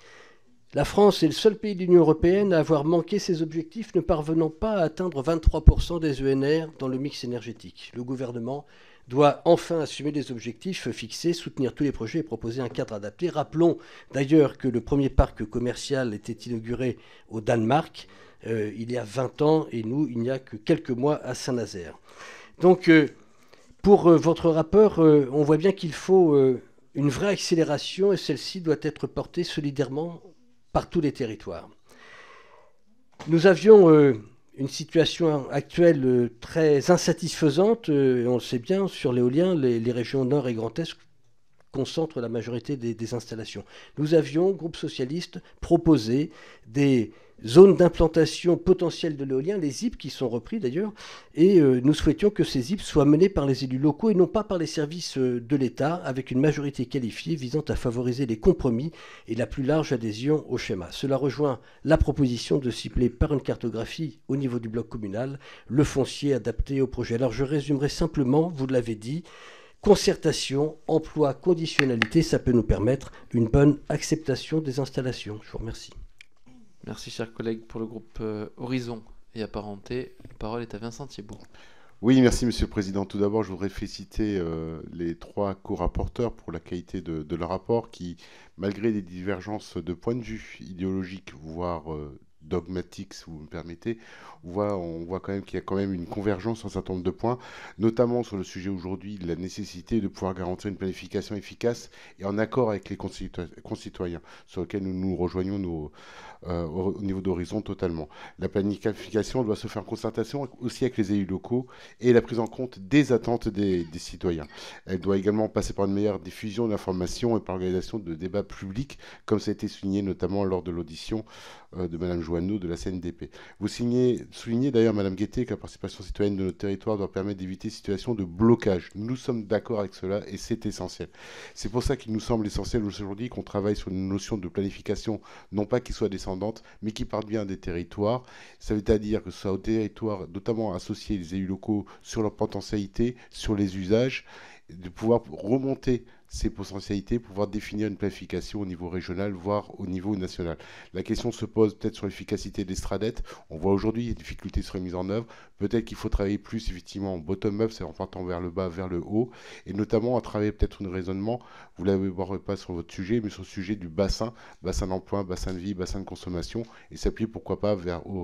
La France est le seul pays de l'Union européenne à avoir manqué ses objectifs, ne parvenant pas à atteindre 23% des ENR dans le mix énergétique. Le gouvernement doit enfin assumer les objectifs fixés, soutenir tous les projets et proposer un cadre adapté. Rappelons d'ailleurs que le premier parc commercial était inauguré au Danemark il y a 20 ans et nous, il n'y a que quelques mois à Saint-Nazaire. Donc, pour votre rapport, on voit bien qu'il faut une vraie accélération et celle-ci doit être portée solidairement par tous les territoires. Nous avions une situation actuelle très insatisfaisante, on le sait bien, sur l'éolien, les régions Nord et Grand Est concentrent la majorité des installations. Nous avions, groupe socialiste, proposé des zones d'implantation potentielle de l'éolien, les ZIP, qui sont repris d'ailleurs, et nous souhaitions que ces ZIP soient menés par les élus locaux et non pas par les services de l'État, avec une majorité qualifiée visant à favoriser les compromis et la plus large adhésion au schéma. Cela rejoint la proposition de cibler par une cartographie au niveau du bloc communal le foncier adapté au projet. Alors je résumerai simplement, vous l'avez dit, concertation, emploi, conditionnalité, ça peut nous permettre une bonne acceptation des installations. Je vous remercie. Merci, chers collègues. Pour le groupe Horizon et Apparenté, la parole est à Vincent Thiébaut. Oui, merci Monsieur le Président. Tout d'abord, je voudrais féliciter les 3 co-rapporteurs pour la qualité de leur rapport qui, malgré des divergences de point de vue idéologiques, voire dogmatiques, si vous me permettez, on voit quand même qu'il y a quand même une convergence sur un certain nombre de points, notamment sur le sujet aujourd'hui de la nécessité de pouvoir garantir une planification efficace et en accord avec les concitoyens, sur lequel nous nous rejoignons au niveau d'Horizon totalement. La planification doit se faire en concertation aussi avec les élus locaux et la prise en compte des attentes des citoyens. Elle doit également passer par une meilleure diffusion d'informations et par l'organisation de débats publics, comme ça a été souligné notamment lors de l'audition de Mme Joanneau de la CNDP. Vous soulignez d'ailleurs, Mme Guettet, que la participation citoyenne de notre territoire doit permettre d'éviter des situations de blocage. Nous sommes d'accord avec cela et c'est essentiel. C'est pour ça qu'il nous semble essentiel aujourd'hui qu'on travaille sur une notion de planification, non pas qui soit descendante, mais qui parte bien des territoires. Ça veut dire que ce soit au territoire, notamment associer les élus locaux sur leur potentialité, sur les usages, de pouvoir remonter ces potentialités, pouvoir définir une planification au niveau régional, voire au niveau national. La question se pose peut-être sur l'efficacité des STRADET. On voit aujourd'hui des difficultés sur la mise en œuvre. Peut-être qu'il faut travailler plus effectivement en bottom-up, c'est en partant vers le bas, vers le haut, et notamment à travailler peut-être un raisonnement, vous ne l'avez pas sur votre sujet, mais sur le sujet du bassin d'emploi, bassin de vie, bassin de consommation, et s'appuyer pourquoi pas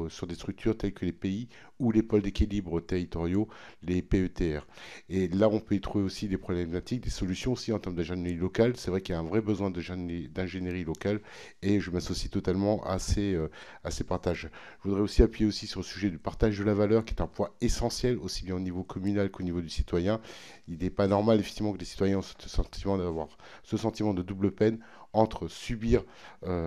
sur des structures telles que les pays ou les pôles d'équilibre territoriaux, les PETR. Et là, on peut y trouver aussi des problématiques, des solutions aussi en termes d'ingénierie locale. C'est vrai qu'il y a un vrai besoin d'ingénierie locale et je m'associe totalement à ces partages. Je voudrais aussi appuyer aussi sur le sujet du partage de la valeur qui est un point essentiel aussi bien au niveau communal qu'au niveau du citoyen. Il n'est pas normal effectivement que les citoyens aient ce sentiment de double peine entre subir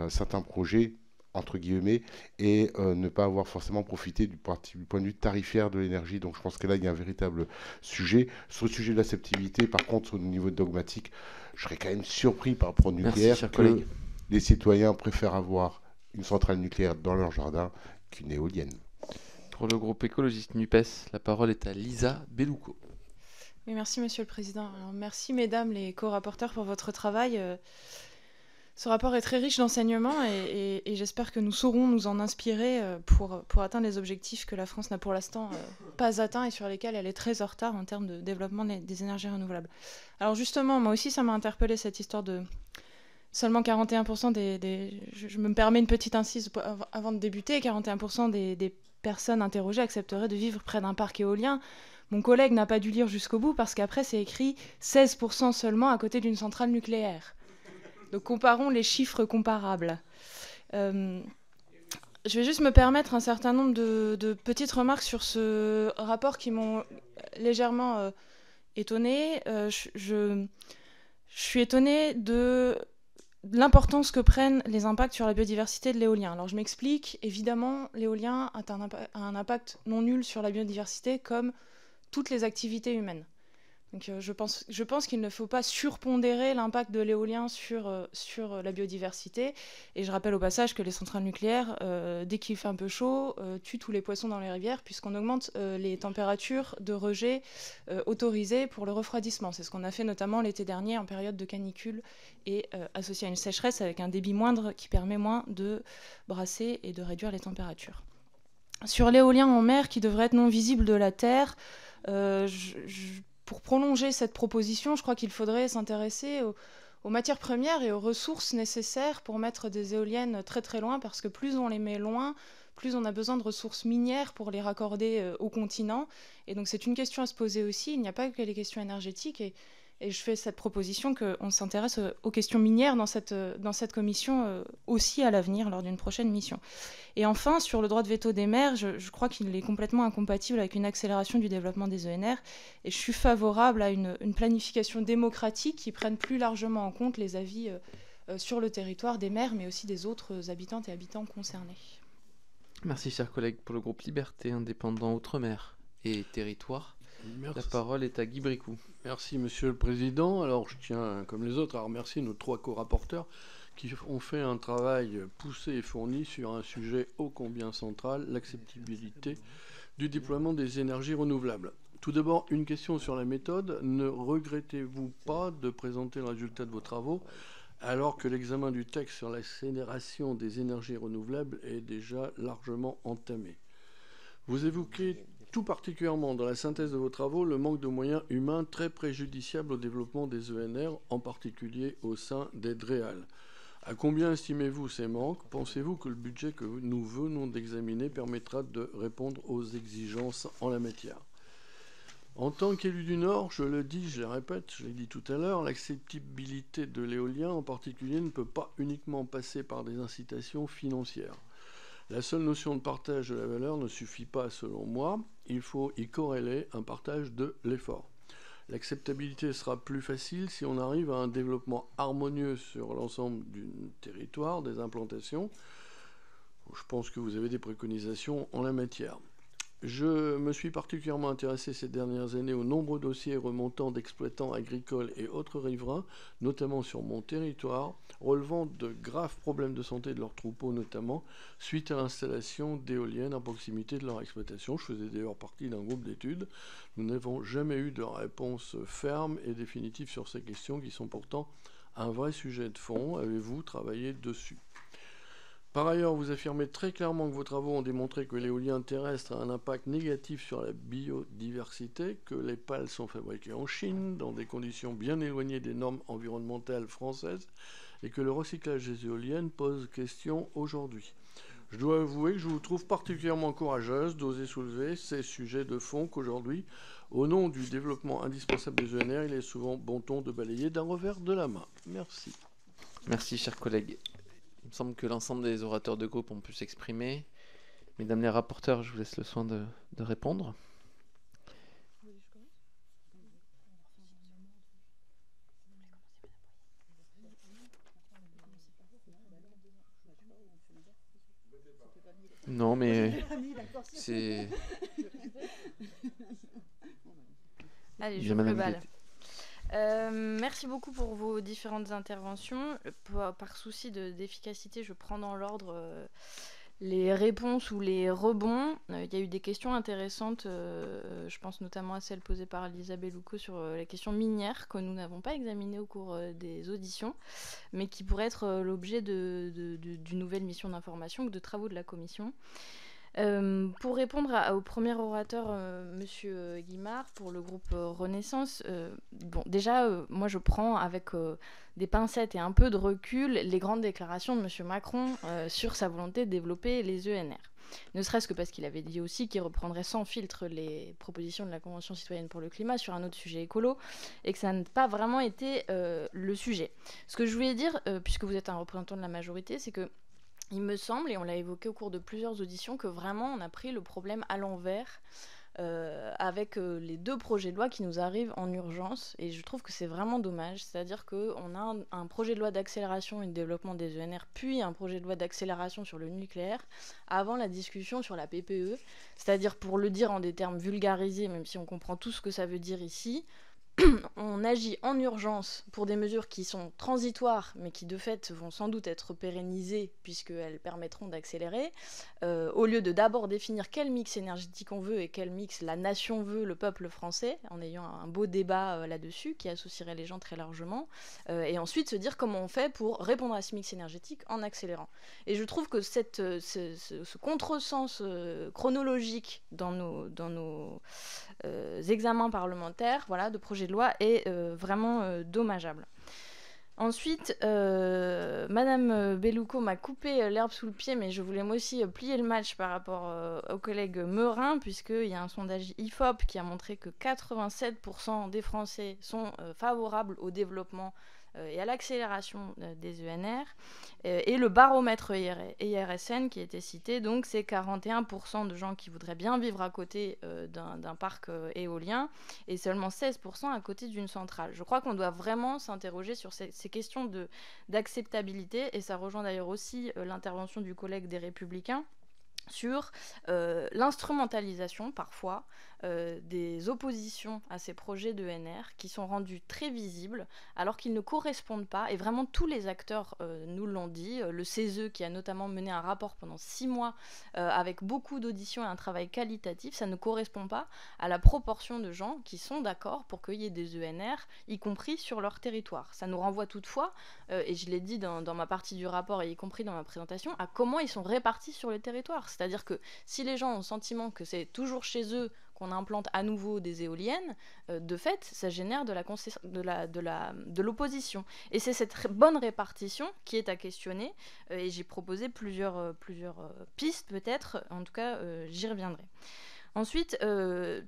certains projets entre guillemets, et ne pas avoir forcément profité du point de vue tarifaire de l'énergie. Donc je pense que là, il y a un véritable sujet. Sur le sujet de l'acceptabilité, par contre, au niveau dogmatique, je serais quand même surpris par rapport au nucléaire que les citoyens préfèrent avoir une centrale nucléaire dans leur jardin qu'une éolienne. Pour le groupe écologiste NUPES, la parole est à Lisa Bellouco. Oui, merci Monsieur le Président. Alors, merci Mesdames les co-rapporteurs pour votre travail. Ce rapport est très riche d'enseignements et j'espère que nous saurons nous en inspirer pour atteindre les objectifs que la France n'a pour l'instant pas atteints et sur lesquels elle est très en retard en termes de développement des énergies renouvelables. Alors justement, moi aussi ça m'a interpellée cette histoire de seulement 41% je me permets une petite incise avant de débuter, 41% des personnes interrogées accepteraient de vivre près d'un parc éolien. Mon collègue n'a pas dû lire jusqu'au bout parce qu'après c'est écrit 16% seulement à côté d'une centrale nucléaire. Donc comparons les chiffres comparables. Je vais juste me permettre un certain nombre de petites remarques sur ce rapport qui m'ont légèrement étonnée. Je suis étonnée de l'importance que prennent les impacts sur la biodiversité de l'éolien. Alors je m'explique. Évidemment, l'éolien a un impact non nul sur la biodiversité comme toutes les activités humaines. Donc, je pense qu'il ne faut pas surpondérer l'impact de l'éolien sur la biodiversité. Et je rappelle au passage que les centrales nucléaires, dès qu'il fait un peu chaud, tuent tous les poissons dans les rivières puisqu'on augmente les températures de rejet autorisées pour le refroidissement. C'est ce qu'on a fait notamment l'été dernier en période de canicule et associé à une sécheresse avec un débit moindre qui permet moins de brasser et de réduire les températures. Sur l'éolien en mer qui devrait être non visible de la Terre, pour prolonger cette proposition, je crois qu'il faudrait s'intéresser aux matières premières et aux ressources nécessaires pour mettre des éoliennes très très loin, parce que plus on les met loin, plus on a besoin de ressources minières pour les raccorder au continent. Et donc c'est une question à se poser aussi. Il n'y a pas que les questions énergétiques. Et je fais cette proposition qu'on s'intéresse aux questions minières dans cette commission aussi à l'avenir, lors d'une prochaine mission. Et enfin, sur le droit de veto des maires, je crois qu'il est complètement incompatible avec une accélération du développement des ENR. Et je suis favorable à une planification démocratique qui prenne plus largement en compte les avis sur le territoire des maires, mais aussi des autres habitantes et habitants concernés. Merci, chers collègues. Pour le groupe Liberté, Indépendant, Outre-mer et Territoire, la parole est à Guy Bricout. Merci, Monsieur le Président. Alors, je tiens, comme les autres, à remercier nos 3 co-rapporteurs qui ont fait un travail poussé et fourni sur un sujet ô combien central, l'acceptabilité du déploiement des énergies renouvelables. Tout d'abord, une question sur la méthode. Ne regrettez-vous pas de présenter le résultat de vos travaux alors que l'examen du texte sur l'accélération des énergies renouvelables est déjà largement entamé? Vous évoquez tout particulièrement dans la synthèse de vos travaux le manque de moyens humains très préjudiciable au développement des ENR, en particulier au sein des DREAL. À combien estimez-vous ces manques? Pensez-vous que le budget que nous venons d'examiner permettra de répondre aux exigences en la matière? En tant qu'élu du Nord, je le dis, je le répète, je l'ai dit tout à l'heure, l'acceptabilité de l'éolien en particulier ne peut pas uniquement passer par des incitations financières. La seule notion de partage de la valeur ne suffit pas, selon moi. Il faut y corréler un partage de l'effort. L'acceptabilité sera plus facile si on arrive à un développement harmonieux sur l'ensemble du territoire, des implantations. Je pense que vous avez des préconisations en la matière. Je me suis particulièrement intéressé ces dernières années aux nombreux dossiers remontant d'exploitants agricoles et autres riverains, notamment sur mon territoire, relevant de graves problèmes de santé de leurs troupeaux notamment, suite à l'installation d'éoliennes à proximité de leur exploitation. Je faisais d'ailleurs partie d'un groupe d'études. Nous n'avons jamais eu de réponse ferme et définitive sur ces questions qui sont pourtant un vrai sujet de fond. Avez-vous travaillé dessus ? Par ailleurs, vous affirmez très clairement que vos travaux ont démontré que l'éolien terrestre a un impact négatif sur la biodiversité, que les pales sont fabriquées en Chine, dans des conditions bien éloignées des normes environnementales françaises, et que le recyclage des éoliennes pose question aujourd'hui. Je dois avouer que je vous trouve particulièrement courageuse d'oser soulever ces sujets de fond qu'aujourd'hui, au nom du développement indispensable des ENR, il est souvent bon ton de balayer d'un revers de la main. Merci. Merci, chers collègues. Il me semble que l'ensemble des orateurs de groupe ont pu s'exprimer. Mesdames les rapporteurs, je vous laisse le soin de répondre. Non, mais c'est... Allez, je me balle. Merci beaucoup pour vos différentes interventions. Par souci d'efficacité, je prends dans l'ordre les réponses ou les rebonds. Il y a eu des questions intéressantes, je pense notamment à celle posée par Lisa Bellucco sur la question minière que nous n'avons pas examinée au cours des auditions, mais qui pourrait être l'objet d'une nouvelle mission d'information ou de travaux de la commission. Pour répondre au premier orateur, Monsieur Guimard, pour le groupe Renaissance, moi je prends avec des pincettes et un peu de recul les grandes déclarations de Monsieur Macron sur sa volonté de développer les ENR. Ne serait-ce que parce qu'il avait dit aussi qu'il reprendrait sans filtre les propositions de la Convention citoyenne pour le climat sur un autre sujet écolo, et que ça n'a pas vraiment été le sujet. Ce que je voulais dire, puisque vous êtes un représentant de la majorité, c'est que il me semble, et on l'a évoqué au cours de plusieurs auditions, que vraiment on a pris le problème à l'envers avec les 2 projets de loi qui nous arrivent en urgence, et je trouve que c'est vraiment dommage. C'est-à-dire qu'on a un projet de loi d'accélération et de développement des ENR, puis un projet de loi d'accélération sur le nucléaire, avant la discussion sur la PPE. C'est-à-dire, pour le dire en des termes vulgarisés, même si on comprend tout ce que ça veut dire ici, on agit en urgence pour des mesures qui sont transitoires, mais qui de fait vont sans doute être pérennisées puisqu'elles permettront d'accélérer, au lieu de d'abord définir quel mix énergétique on veut et quel mix la nation veut, le peuple français, en ayant un beau débat là-dessus qui associerait les gens très largement, et ensuite se dire comment on fait pour répondre à ce mix énergétique en accélérant. Et je trouve que ce contresens chronologique dans nos examens parlementaires, voilà, de projets de loi est vraiment dommageable. Ensuite, Madame Bellucco m'a coupé l'herbe sous le pied, mais je voulais moi aussi plier le match par rapport au collègue Meurin, puisqu'il y a un sondage IFOP qui a montré que 87% des Français sont favorables au développement et à l'accélération des ENR, et le baromètre IRSN qui était cité, donc c'est 41% de gens qui voudraient bien vivre à côté d'un parc éolien, et seulement 16% à côté d'une centrale. Je crois qu'on doit vraiment s'interroger sur ces questions d'acceptabilité, et ça rejoint d'ailleurs aussi l'intervention du collègue des Républicains, sur l'instrumentalisation parfois des oppositions à ces projets d'ENR qui sont rendus très visibles alors qu'ils ne correspondent pas, et vraiment tous les acteurs nous l'ont dit, le CESE qui a notamment mené un rapport pendant 6 mois avec beaucoup d'auditions et un travail qualitatif, ça ne correspond pas à la proportion de gens qui sont d'accord pour qu'il y ait des ENR, y compris sur leur territoire. Ça nous renvoie toutefois, et je l'ai dit dans ma partie du rapport et y compris dans ma présentation, à comment ils sont répartis sur le territoire. C'est-à-dire que si les gens ont le sentiment que c'est toujours chez eux qu'on implante à nouveau des éoliennes, de fait, ça génère de l'opposition. Et c'est cette bonne répartition qui est à questionner, et j'ai proposé plusieurs pistes peut-être, en tout cas j'y reviendrai. Ensuite,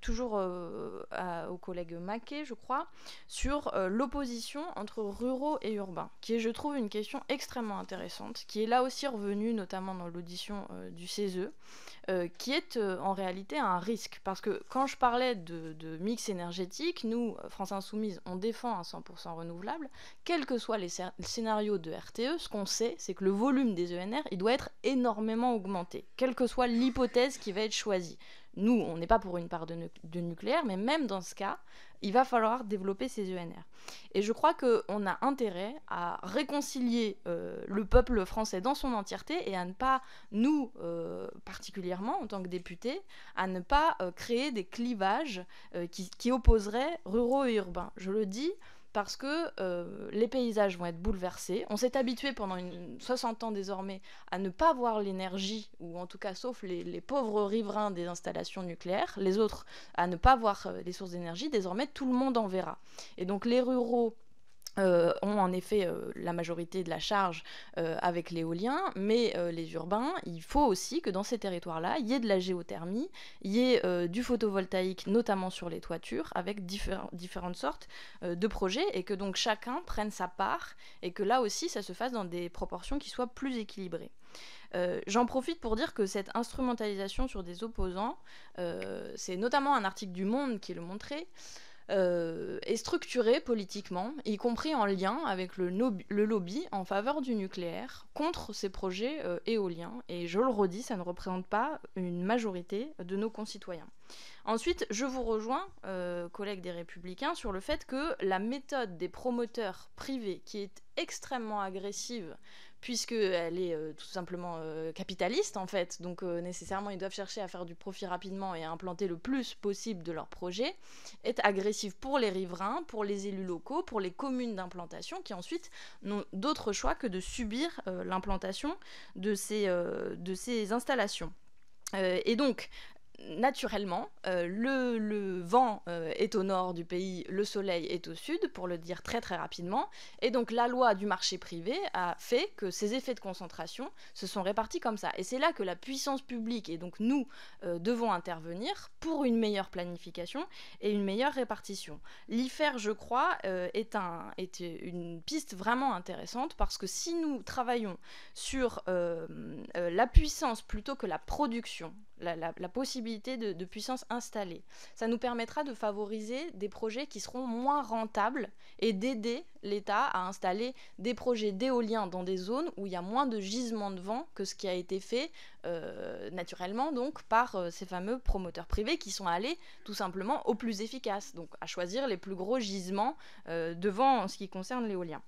toujours au collègue Maquet, je crois, sur l'opposition entre ruraux et urbains, qui est, je trouve, une question extrêmement intéressante, qui est là aussi revenue notamment dans l'audition du CESE, qui est en réalité un risque. Parce que quand je parlais de mix énergétique, nous, France Insoumise, on défend un 100% renouvelable. Quels que soient les scénarios de RTE, ce qu'on sait, c'est que le volume des ENR, il doit être énormément augmenté, quelle que soit l'hypothèse qui va être choisie. Nous, on n'est pas pour une part de nucléaire, mais même dans ce cas, il va falloir développer ces ENR. Et je crois qu'on a intérêt à réconcilier le peuple français dans son entièreté et à ne pas, nous, particulièrement, en tant que députés, à ne pas créer des clivages qui opposeraient ruraux et urbains. Je le dis parce que les paysages vont être bouleversés. On s'est habitué pendant 60 ans désormais à ne pas voir l'énergie, ou en tout cas sauf les pauvres riverains des installations nucléaires, les autres à ne pas voir les sources d'énergie. Désormais, tout le monde en verra. Et donc les ruraux ont en effet la majorité de la charge avec l'éolien, mais les urbains, il faut aussi que dans ces territoires-là, il y ait de la géothermie, il y ait du photovoltaïque, notamment sur les toitures, avec différentes sortes de projets, et que donc chacun prenne sa part, et que là aussi, ça se fasse dans des proportions qui soient plus équilibrées. J'en profite pour dire que cette instrumentalisation sur des opposants, c'est notamment un article du Monde qui le montrait, est structuré politiquement, y compris en lien avec le lobby en faveur du nucléaire contre ces projets éoliens. Et je le redis, ça ne représente pas une majorité de nos concitoyens. Ensuite, je vous rejoins, collègues des Républicains, sur le fait que la méthode des promoteurs privés, qui est extrêmement agressive, puisqu'elle est tout simplement capitaliste, en fait, donc nécessairement ils doivent chercher à faire du profit rapidement et à implanter le plus possible de leur projet, est agressive pour les riverains, pour les élus locaux, pour les communes d'implantation, qui ensuite n'ont d'autre choix que de subir l'implantation de ces installations. Et donc, naturellement, le vent est au nord du pays, le soleil est au sud, pour le dire très très rapidement, et donc la loi du marché privé a fait que ces effets de concentration se sont répartis comme ça. Et c'est là que la puissance publique, et donc nous, devons intervenir pour une meilleure planification et une meilleure répartition. L'IFER, je crois, est une piste vraiment intéressante, parce que si nous travaillons sur la puissance plutôt que la production, la possibilité de puissance installée. Ça nous permettra de favoriser des projets qui seront moins rentables et d'aider l'État à installer des projets d'éolien dans des zones où il y a moins de gisements de vent que ce qui a été fait naturellement donc par ces fameux promoteurs privés qui sont allés tout simplement au plus efficace, donc à choisir les plus gros gisements de vent en ce qui concerne l'éolien.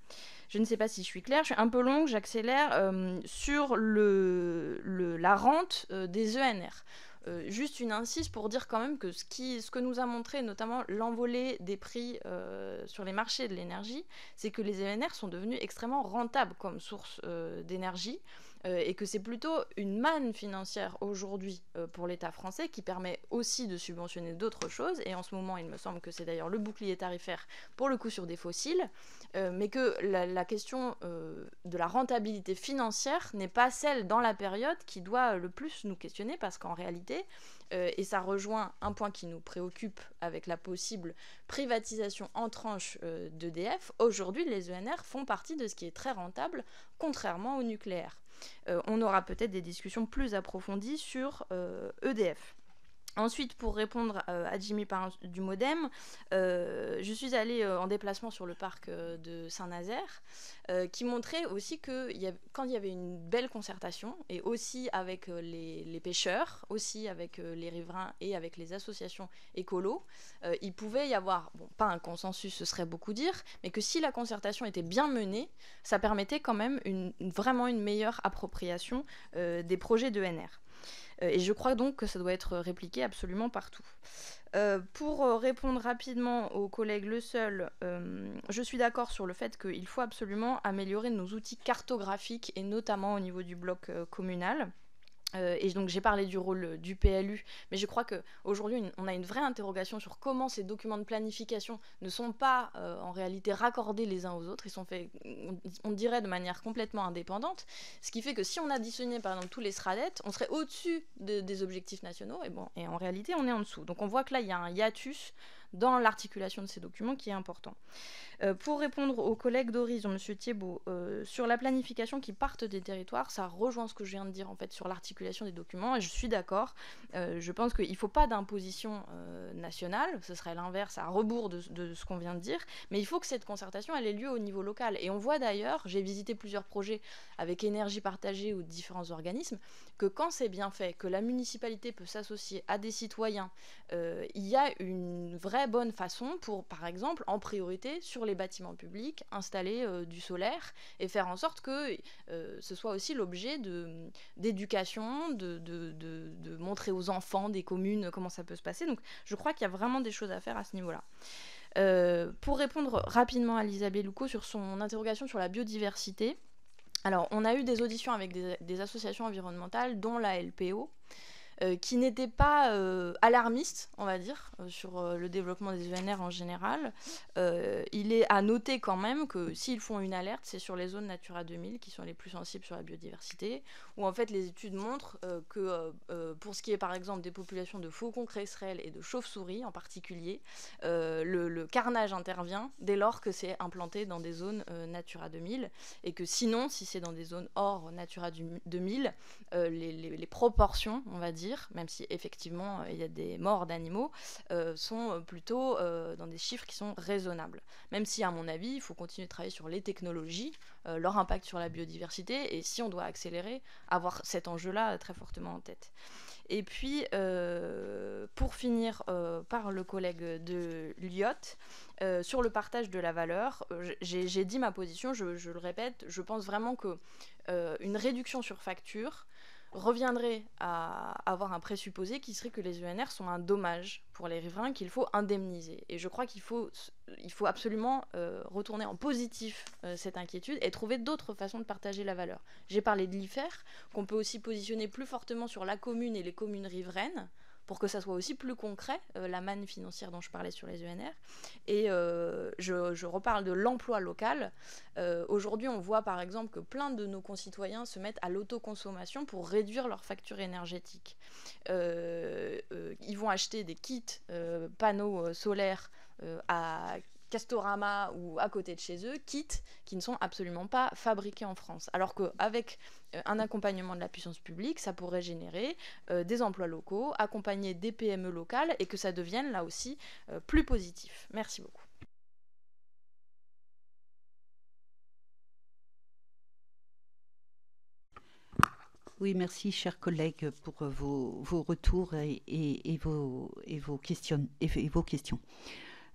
Je ne sais pas si je suis claire, je suis un peu longue, j'accélère sur la rente des ENR. Juste une incise pour dire quand même que ce que nous a montré notamment l'envolée des prix sur les marchés de l'énergie, c'est que les ENR sont devenus extrêmement rentables comme source d'énergie, et que c'est plutôt une manne financière aujourd'hui pour l'État français qui permet aussi de subventionner d'autres choses, et en ce moment il me semble que c'est d'ailleurs le bouclier tarifaire pour le coup sur des fossiles, mais que la question de la rentabilité financière n'est pas celle dans la période qui doit le plus nous questionner, parce qu'en réalité, et ça rejoint un point qui nous préoccupe avec la possible privatisation en tranche d'EDF, aujourd'hui les ENR font partie de ce qui est très rentable, contrairement au nucléaire. On aura peut-être des discussions plus approfondies sur EDF. Ensuite, pour répondre à Jimmy du Modem, je suis allée en déplacement sur le parc de Saint-Nazaire, qui montrait aussi que quand il y avait une belle concertation, et aussi avec les pêcheurs, aussi avec les riverains et avec les associations écolos, il pouvait y avoir, bon, pas un consensus, ce serait beaucoup dire, mais que si la concertation était bien menée, ça permettait quand même vraiment une meilleure appropriation des projets d'ENR. Et je crois donc que ça doit être répliqué absolument partout. Pour répondre rapidement au collègue Le Seul, je suis d'accord sur le fait qu'il faut absolument améliorer nos outils cartographiques, et notamment au niveau du bloc communal. Et donc j'ai parlé du rôle du PLU, mais je crois qu'aujourd'hui on a une vraie interrogation sur comment ces documents de planification ne sont pas en réalité raccordés les uns aux autres. Ils sont faits, on dirait, de manière complètement indépendante, ce qui fait que si on additionnait par exemple tous les SRADET, on serait au-dessus des objectifs nationaux, et en réalité on est en dessous. Donc on voit que là il y a un hiatus dans l'articulation de ces documents qui est important. Pour répondre aux collègues d'Horizon, M. Thiebaud, sur la planification qui partent des territoires, ça rejoint ce que je viens de dire en fait sur l'articulation des documents, et je suis d'accord. Je pense qu'il ne faut pas d'imposition nationale, ce serait l'inverse, à rebours de ce qu'on vient de dire, mais il faut que cette concertation elle ait lieu au niveau local. Et on voit d'ailleurs, j'ai visité plusieurs projets avec Énergie Partagée ou différents organismes, que quand c'est bien fait, que la municipalité peut s'associer à des citoyens, il y a une vraie bonne façon pour, par exemple, en priorité sur les bâtiments publics, installer du solaire et faire en sorte que ce soit aussi l'objet d'éducation, de montrer aux enfants des communes comment ça peut se passer. Donc je crois qu'il y a vraiment des choses à faire à ce niveau-là. Pour répondre rapidement à Lisa Bellucco sur son interrogation sur la biodiversité, alors on a eu des auditions avec des associations environnementales, dont la LPO, qui n'étaient pas alarmistes, on va dire, sur le développement des ENR en général. Il est à noter quand même que s'ils font une alerte, c'est sur les zones Natura 2000 qui sont les plus sensibles sur la biodiversité, où en fait les études montrent que pour ce qui est par exemple des populations de faucons cresserelles et de chauves-souris en particulier, le carnage intervient dès lors que c'est implanté dans des zones Natura 2000, et que sinon, si c'est dans des zones hors Natura 2000, les proportions, on va dire, même si effectivement il y a des morts d'animaux, sont plutôt dans des chiffres qui sont raisonnables. Même si, à mon avis, il faut continuer de travailler sur les technologies, leur impact sur la biodiversité, et si on doit accélérer, avoir cet enjeu-là très fortement en tête. Et puis, pour finir par le collègue de l'IOT, sur le partage de la valeur, j'ai dit ma position, je le répète, je pense vraiment qu'une réduction sur facture reviendrait à avoir un présupposé qui serait que les ENR sont un dommage pour les riverains qu'il faut indemniser. Et je crois qu'il faut absolument retourner en positif cette inquiétude et trouver d'autres façons de partager la valeur. J'ai parlé de l'IFER, qu'on peut aussi positionner plus fortement sur la commune et les communes riveraines, pour que ça soit aussi plus concret, la manne financière dont je parlais sur les ENR. Et je reparle de l'emploi local. Aujourd'hui, on voit par exemple que plein de nos concitoyens se mettent à l'autoconsommation pour réduire leur facture énergétique. Ils vont acheter des kits panneaux solaires à Castorama ou à côté de chez eux, kits qui ne sont absolument pas fabriqués en France. Alors qu'avec un accompagnement de la puissance publique, ça pourrait générer des emplois locaux, accompagner des PME locales, et que ça devienne là aussi plus positif. Merci beaucoup. Oui, merci, chers collègues, pour vos retours et vos questions.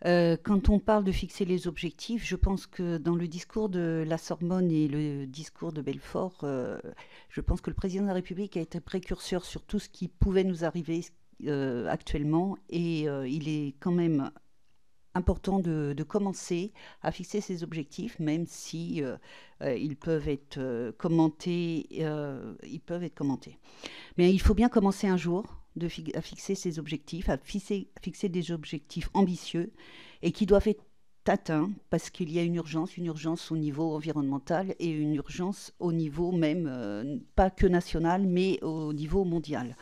Quand on parle de fixer les objectifs, je pense que dans le discours de la Sorbonne et le discours de Belfort, je pense que le président de la République a été précurseur sur tout ce qui pouvait nous arriver actuellement, et il est quand même important de commencer à fixer ces objectifs, même si ils peuvent être commentés. Mais il faut bien commencer un jour à fixer ces objectifs, à fixer des objectifs ambitieux et qui doivent être atteints, parce qu'il y a une urgence au niveau environnemental et une urgence au niveau même, pas que national, mais au niveau mondial.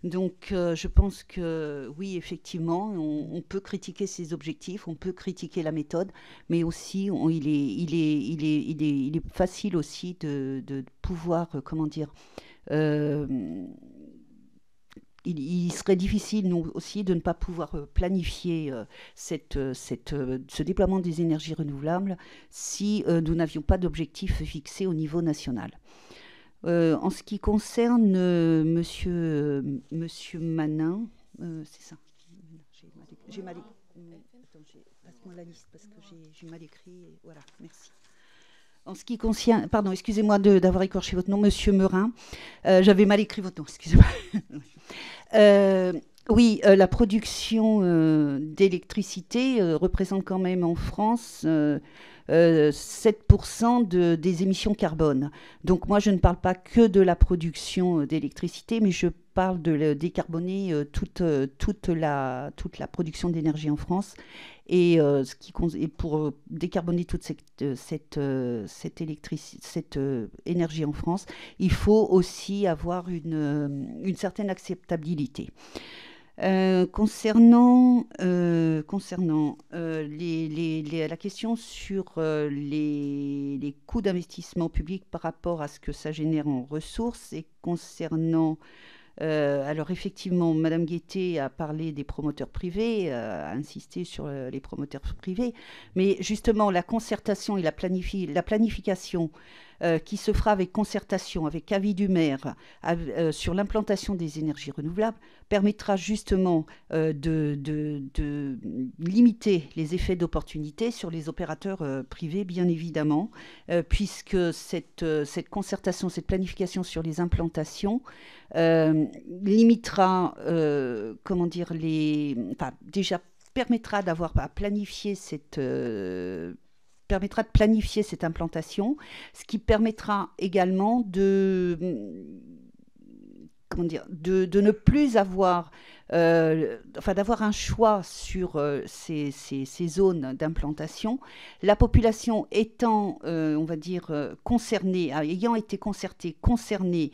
Donc je pense que oui, effectivement, on peut critiquer ces objectifs, on peut critiquer la méthode, mais aussi il est facile aussi de pouvoir, il serait difficile, nous aussi, de ne pas pouvoir planifier ce déploiement des énergies renouvelables si nous n'avions pas d'objectifs fixés au niveau national. En ce qui concerne monsieur Manin, c'est ça. J'ai mal écrit. Attends, passe-moi la liste parce que j'ai mal écrit. Voilà, merci. En ce qui concerne, pardon, excusez-moi d'avoir écorché votre nom, monsieur Meurin. J'avais mal écrit votre nom, excusez-moi. Oui, la production d'électricité représente quand même en France 7% des émissions carbone. Donc moi, je ne parle pas que de la production d'électricité, mais je parle de décarboner toute la production d'énergie en France. Et pour décarboner toute cette énergie en France, il faut aussi avoir une certaine acceptabilité. Concernant la question sur les coûts d'investissement public par rapport à ce que ça génère en ressources, et concernant alors effectivement, Madame Guettet a parlé des promoteurs privés, a insisté sur les promoteurs privés, mais justement la concertation et la planification qui se fera avec concertation, avec avis du maire, sur l'implantation des énergies renouvelables, permettra justement de limiter les effets d'opportunité sur les opérateurs privés, bien évidemment, puisque cette concertation, cette planification sur les implantations limitera, déjà permettra de planifier cette implantation, ce qui permettra également de ne plus avoir, d'avoir un choix sur ces zones d'implantation. La population étant, concernée, ayant été concernée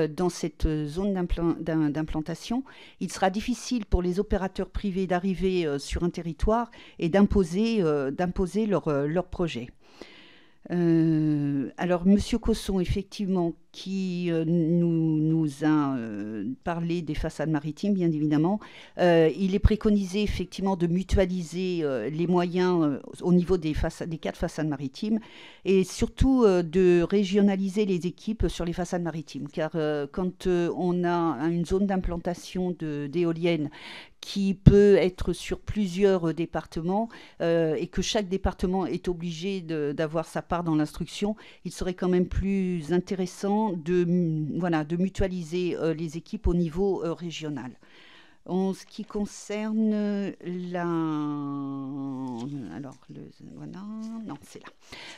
dans cette zone d'implantation, il sera difficile pour les opérateurs privés d'arriver sur un territoire et d'imposer leur projet. Alors, Monsieur Cosson, effectivement, qui nous a parlé des façades maritimes, bien évidemment, il est préconisé effectivement de mutualiser les moyens au niveau des 4 façades maritimes et surtout de régionaliser les équipes sur les façades maritimes. Car quand on a une zone d'implantation d'éoliennes qui peut être sur plusieurs départements et que chaque département est obligé d'avoir sa part dans l'instruction, il serait quand même plus intéressant de mutualiser les équipes au niveau régional. En ce qui concerne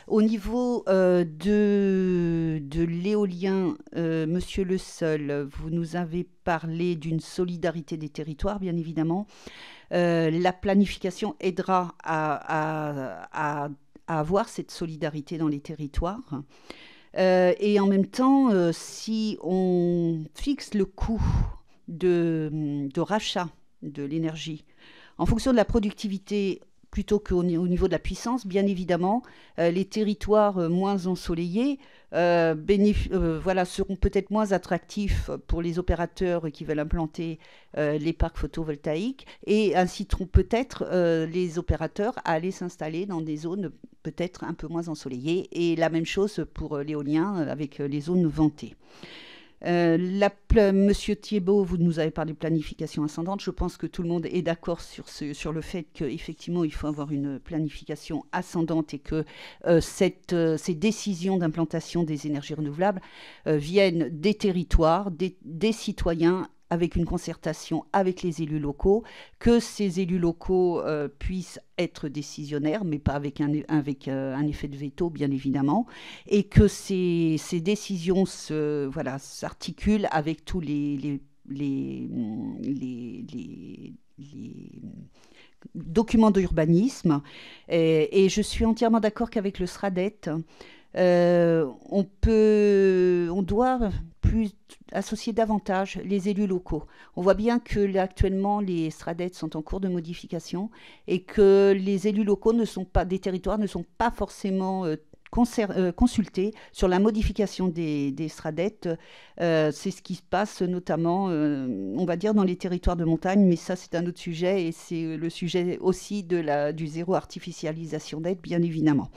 au niveau de l'éolien, Monsieur Le Seul, vous nous avez parlé d'une solidarité des territoires, bien évidemment. La planification aidera à avoir cette solidarité dans les territoires. Et en même temps, si on fixe le coût de rachat de l'énergie en fonction de la productivité plutôt qu'au niveau de la puissance, bien évidemment, les territoires moins ensoleillés seront peut-être moins attractifs pour les opérateurs qui veulent implanter les parcs photovoltaïques et inciteront peut-être les opérateurs à aller s'installer dans des zones peut-être un peu moins ensoleillées. Et la même chose pour l'éolien avec les zones ventées. Monsieur Thiebaud, vous nous avez parlé de planification ascendante. Je pense que tout le monde est d'accord sur le fait qu'effectivement, il faut avoir une planification ascendante et que ces décisions d'implantation des énergies renouvelables viennent des territoires, des citoyens, avec une concertation avec les élus locaux, que ces élus locaux puissent être décisionnaires, mais pas avec un effet de veto, bien évidemment, et que ces décisions s'articulent avec tous les documents d'urbanisme. Et je suis entièrement d'accord qu'avec le SRADET, on doit plus associer davantage les élus locaux. On voit bien que là, actuellement les SRADET sont en cours de modification et que les élus locaux des territoires ne sont pas forcément consulter sur la modification des SRADET. C'est ce qui se passe notamment, on va dire, dans les territoires de montagne, mais ça c'est un autre sujet, et c'est le sujet aussi du zéro artificialisation net, bien évidemment.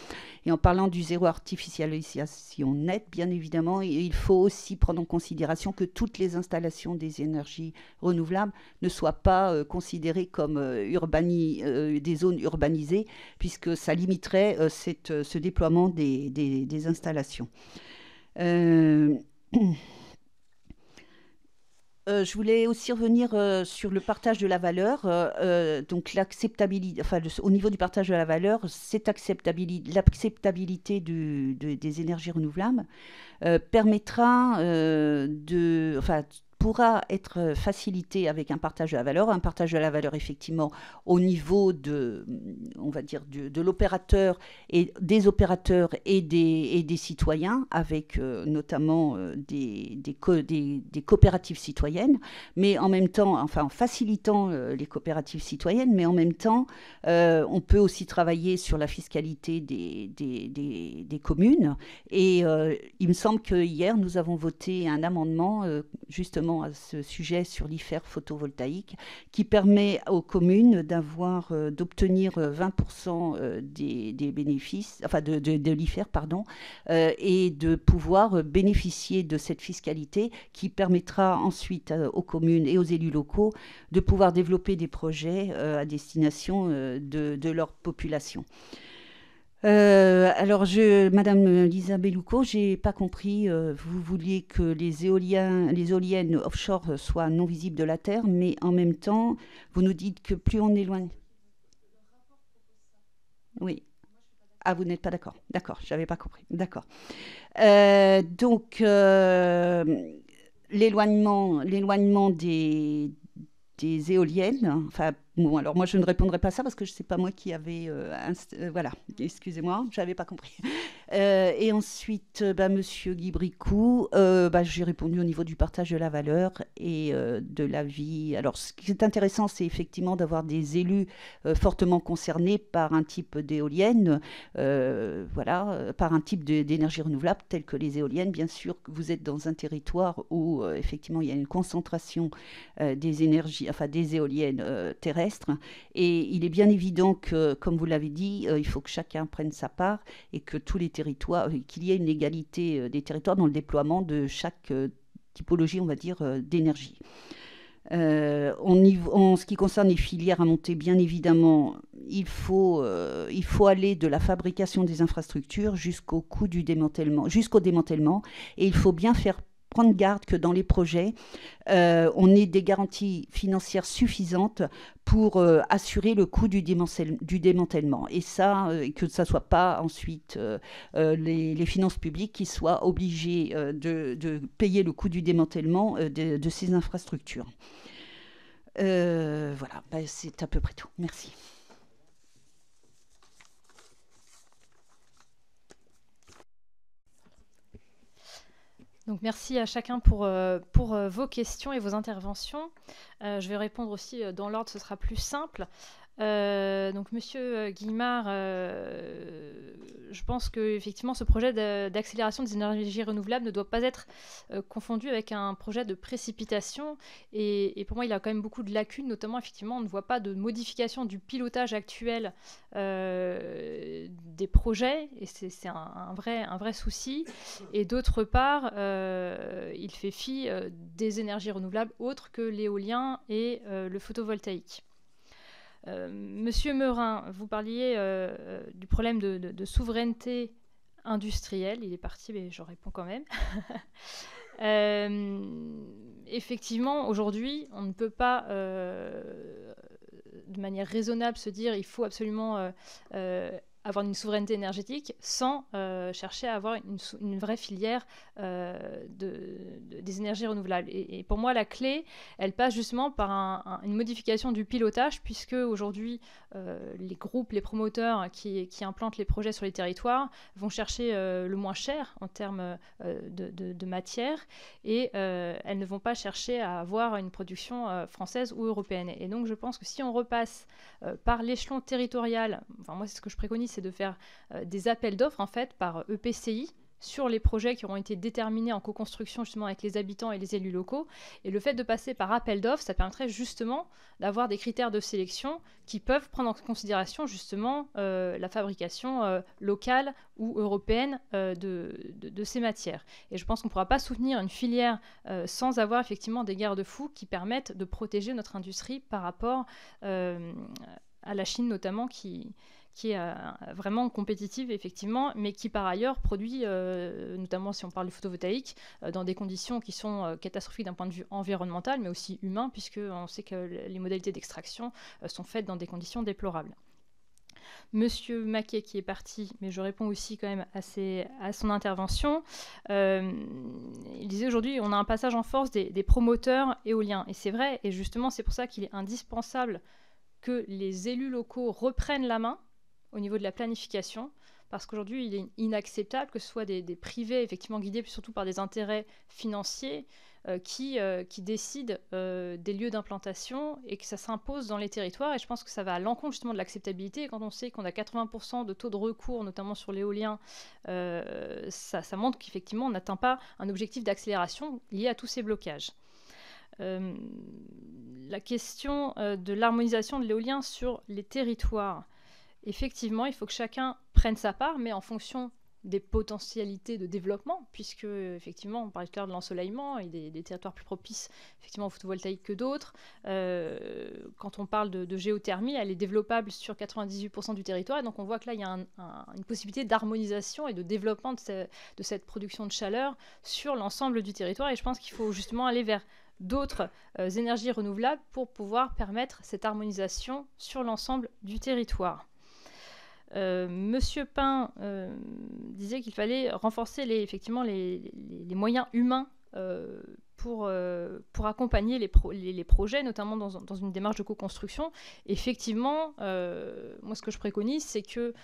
Et en parlant du zéro artificialisation net, bien évidemment, il faut aussi prendre en considération que toutes les installations des énergies renouvelables ne soient pas considérées comme des zones urbanisées, puisque ça limiterait ce déploiement des installations. Je voulais aussi revenir sur le partage de la valeur. Donc l'acceptabilité, au niveau du partage de la valeur, l'acceptabilité des énergies renouvelables permettra pourra être facilité avec un partage de la valeur effectivement au niveau de l'opérateur et des opérateurs et des citoyens, avec notamment des coopératives citoyennes, mais en même temps, en facilitant les coopératives citoyennes, mais en même temps, on peut aussi travailler sur la fiscalité des communes. Et il me semble que hier, nous avons voté un amendement justement à ce sujet sur l'IFER photovoltaïque, qui permet aux communes d'obtenir 20% des bénéfices, de l'IFER, pardon, et de pouvoir bénéficier de cette fiscalité qui permettra ensuite aux communes et aux élus locaux de pouvoir développer des projets à destination de leur population. Alors, Madame Lisa Bellouco, j'ai pas compris. Vous vouliez que les éoliennes offshore soient non visibles de la Terre, mais en même temps, vous nous dites que plus on éloigne. Oui. Ah, vous n'êtes pas d'accord. D'accord, j'avais pas compris. D'accord. Donc, l'éloignement des éoliennes, bon, alors moi je ne répondrai pas à ça parce que c'est pas moi qui avais voilà, excusez-moi, j'avais pas compris. Et ensuite, Monsieur Guy Bricou, j'ai répondu au niveau du partage de la valeur et de la vie. Alors ce qui est intéressant, c'est effectivement d'avoir des élus fortement concernés par un type d'éolienne, par un type d'énergie renouvelable tel que les éoliennes. Bien sûr que vous êtes dans un territoire où effectivement il y a une concentration des éoliennes terrestres. Et il est bien évident que, comme vous l'avez dit, il faut que chacun prenne sa part et que tous les territoires, qu'il y ait une égalité des territoires dans le déploiement de chaque typologie, on va dire, d'énergie. En ce qui concerne les filières à monter, bien évidemment, il faut aller de la fabrication des infrastructures jusqu'au démantèlement, et il faut bien prendre garde que dans les projets, on ait des garanties financières suffisantes pour assurer le coût du démantèlement. Et ça, que ça ne soit pas ensuite les finances publiques qui soient obligées de payer le coût du démantèlement de ces infrastructures. Voilà, c'est à peu près tout. Merci. Donc merci à chacun pour vos questions et vos interventions. Je vais répondre aussi dans l'ordre, ce sera plus simple. Donc Monsieur Guillemard, je pense que effectivement ce projet d'accélération des énergies renouvelables ne doit pas être confondu avec un projet de précipitation, et pour moi il a quand même beaucoup de lacunes, notamment effectivement on ne voit pas de modification du pilotage actuel des projets, et c'est un vrai souci. Et d'autre part, il fait fi des énergies renouvelables autres que l'éolien et le photovoltaïque. Monsieur Meurin, vous parliez du problème de souveraineté industrielle. Il est parti, mais je réponds quand même. Effectivement, aujourd'hui, on ne peut pas, de manière raisonable, se dire il faut absolument avoir une souveraineté énergétique sans chercher à avoir une vraie filière des énergies renouvelables. Et pour moi, la clé, elle passe justement par une modification du pilotage, puisque aujourd'hui, les groupes, les promoteurs qui implantent les projets sur les territoires vont chercher le moins cher en termes de matière, et elles ne vont pas chercher à avoir une production française ou européenne. Et donc, je pense que si on repasse par l'échelon territorial, enfin moi, c'est ce que je préconise, c'est de faire des appels d'offres en fait par EPCI sur les projets qui auront été déterminés en co-construction justement avec les habitants et les élus locaux. Et le fait de passer par appel d'offres, ça permettrait justement d'avoir des critères de sélection qui peuvent prendre en considération justement la fabrication locale ou européenne de ces matières. Et je pense qu'on ne pourra pas soutenir une filière sans avoir effectivement des garde-fous qui permettent de protéger notre industrie par rapport à la Chine notamment qui est vraiment compétitive, effectivement, mais qui, par ailleurs, produit, notamment si on parle du photovoltaïque, dans des conditions qui sont catastrophiques d'un point de vue environnemental, mais aussi humain, puisqu'on sait que les modalités d'extraction sont faites dans des conditions déplorables. Monsieur Maquet, qui est parti, mais je réponds aussi quand même à son intervention, il disait aujourd'hui, on a un passage en force des promoteurs éoliens. Et c'est vrai, et justement, c'est pour ça qu'il est indispensable que les élus locaux reprennent la main au niveau de la planification, parce qu'aujourd'hui, il est inacceptable que ce soit des privés, effectivement guidés surtout par des intérêts financiers, qui décident des lieux d'implantation et que ça s'impose dans les territoires. Et je pense que ça va à l'encontre justement de l'acceptabilité. Et quand on sait qu'on a 80% de taux de recours, notamment sur l'éolien, ça montre qu'effectivement, on n'atteint pas un objectif d'accélération lié à tous ces blocages. La question de l'harmonisation de l'éolien sur les territoires. Effectivement, il faut que chacun prenne sa part, mais en fonction des potentialités de développement, puisque effectivement, on parlait tout à l'heure de l'ensoleillement et des territoires plus propices effectivement au photovoltaïque que d'autres. Quand on parle de géothermie, elle est développable sur 98% du territoire, et donc on voit que là, il y a une possibilité d'harmonisation et de développement de cette production de chaleur sur l'ensemble du territoire, et je pense qu'il faut justement aller vers d'autres énergies renouvelables pour pouvoir permettre cette harmonisation sur l'ensemble du territoire. Monsieur Pain disait qu'il fallait renforcer effectivement les moyens humains pour accompagner les projets, notamment dans une démarche de co-construction. Effectivement, moi ce que je préconise, c'est que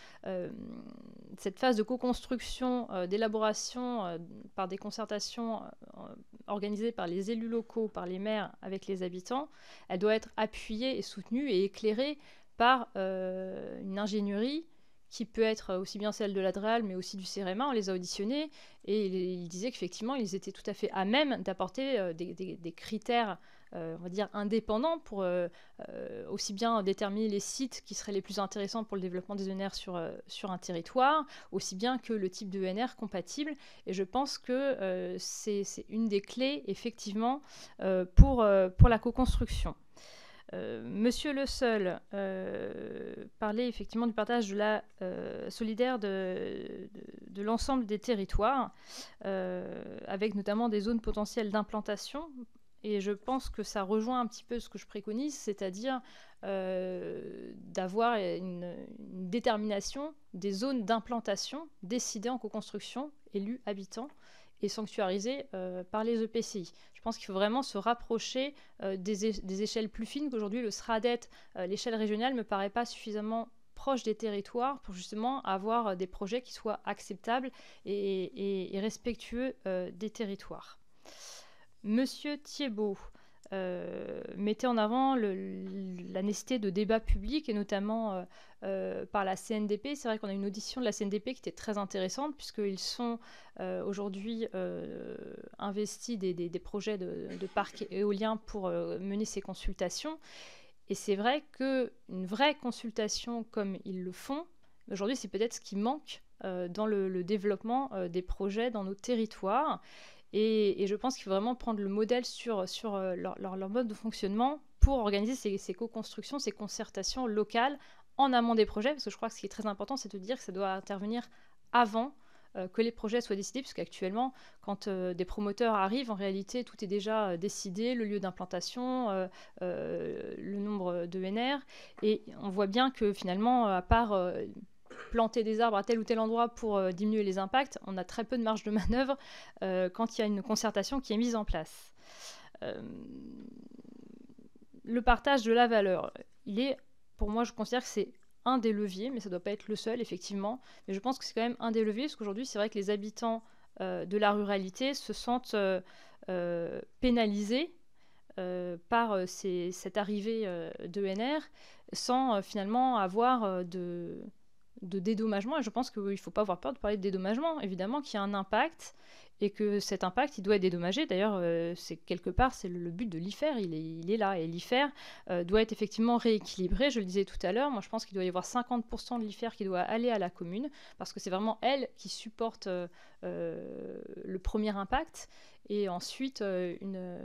cette phase de co-construction, d'élaboration par des concertations organisées par les élus locaux, par les maires avec les habitants, elle doit être appuyée et soutenue et éclairée par une ingénierie qui peut être aussi bien celle de l'ADREAL, mais aussi du CEREMA. On les a auditionnés et ils disaient qu'effectivement, ils étaient tout à fait à même d'apporter des critères, on va dire, indépendants pour aussi bien déterminer les sites qui seraient les plus intéressants pour le développement des ENR sur un territoire, aussi bien que le type de ENR compatible. Et je pense que c'est une des clés, effectivement, pour la co-construction. Monsieur Le Seul parlait effectivement du partage de la solidaire de l'ensemble des territoires, avec notamment des zones potentielles d'implantation. Et je pense que ça rejoint un petit peu ce que je préconise, c'est-à-dire d'avoir une détermination des zones d'implantation décidées en co-construction, élus, habitants, et sanctuarisé par les EPCI. Je pense qu'il faut vraiment se rapprocher des échelles plus fines, qu'aujourd'hui le SRADET, l'échelle régionale, ne me paraît pas suffisamment proche des territoires pour justement avoir des projets qui soient acceptables et respectueux des territoires. Monsieur Thiebaud mettait en avant la nécessité de débats publics et notamment par la CNDP. C'est vrai qu'on a une audition de la CNDP qui était très intéressante puisqu'ils sont aujourd'hui investis des projets de parcs éoliens pour mener ces consultations. Et c'est vrai qu'une vraie consultation comme ils le font, aujourd'hui c'est peut-être ce qui manque dans le développement des projets dans nos territoires. Et je pense qu'il faut vraiment prendre le modèle sur leur mode de fonctionnement pour organiser ces co-constructions, ces concertations locales en amont des projets, parce que je crois que ce qui est très important, c'est de dire que ça doit intervenir avant que les projets soient décidés, puisqu'actuellement, quand des promoteurs arrivent, en réalité, tout est déjà décidé, le lieu d'implantation, le nombre d'ENR, et on voit bien que finalement, à part planter des arbres à tel ou tel endroit pour diminuer les impacts, on a très peu de marge de manœuvre quand il y a une concertation qui est mise en place. Le partage de la valeur, pour moi, je considère que c'est un des leviers, mais ça ne doit pas être le seul, effectivement. Mais je pense que c'est quand même un des leviers, parce qu'aujourd'hui, c'est vrai que les habitants de la ruralité se sentent pénalisés par cette arrivée d'ENR sans finalement avoir dédommagement, et je pense qu'il ne faut pas avoir peur de parler de dédommagement, évidemment qu'il y a un impact, et que cet impact, il doit être dédommagé. D'ailleurs, c'est quelque part, c'est le but de l'IFER, il est là, et l'IFER doit être effectivement rééquilibré. Je le disais tout à l'heure, moi je pense qu'il doit y avoir 50% de l'IFER qui doit aller à la commune, parce que c'est vraiment elle qui supporte le premier impact, et ensuite une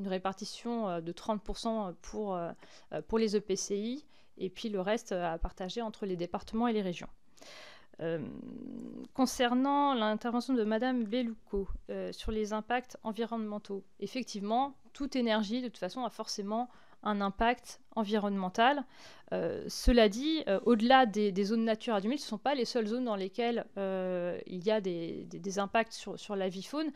répartition de 30% pour les EPCI, et puis le reste à partager entre les départements et les régions. Concernant l'intervention de Madame Bellouco sur les impacts environnementaux, effectivement, toute énergie, de toute façon, a forcément un impact environnemental. Cela dit, au-delà des zones Natura 2000, ce ne sont pas les seules zones dans lesquelles il y a des impacts sur la vie faune.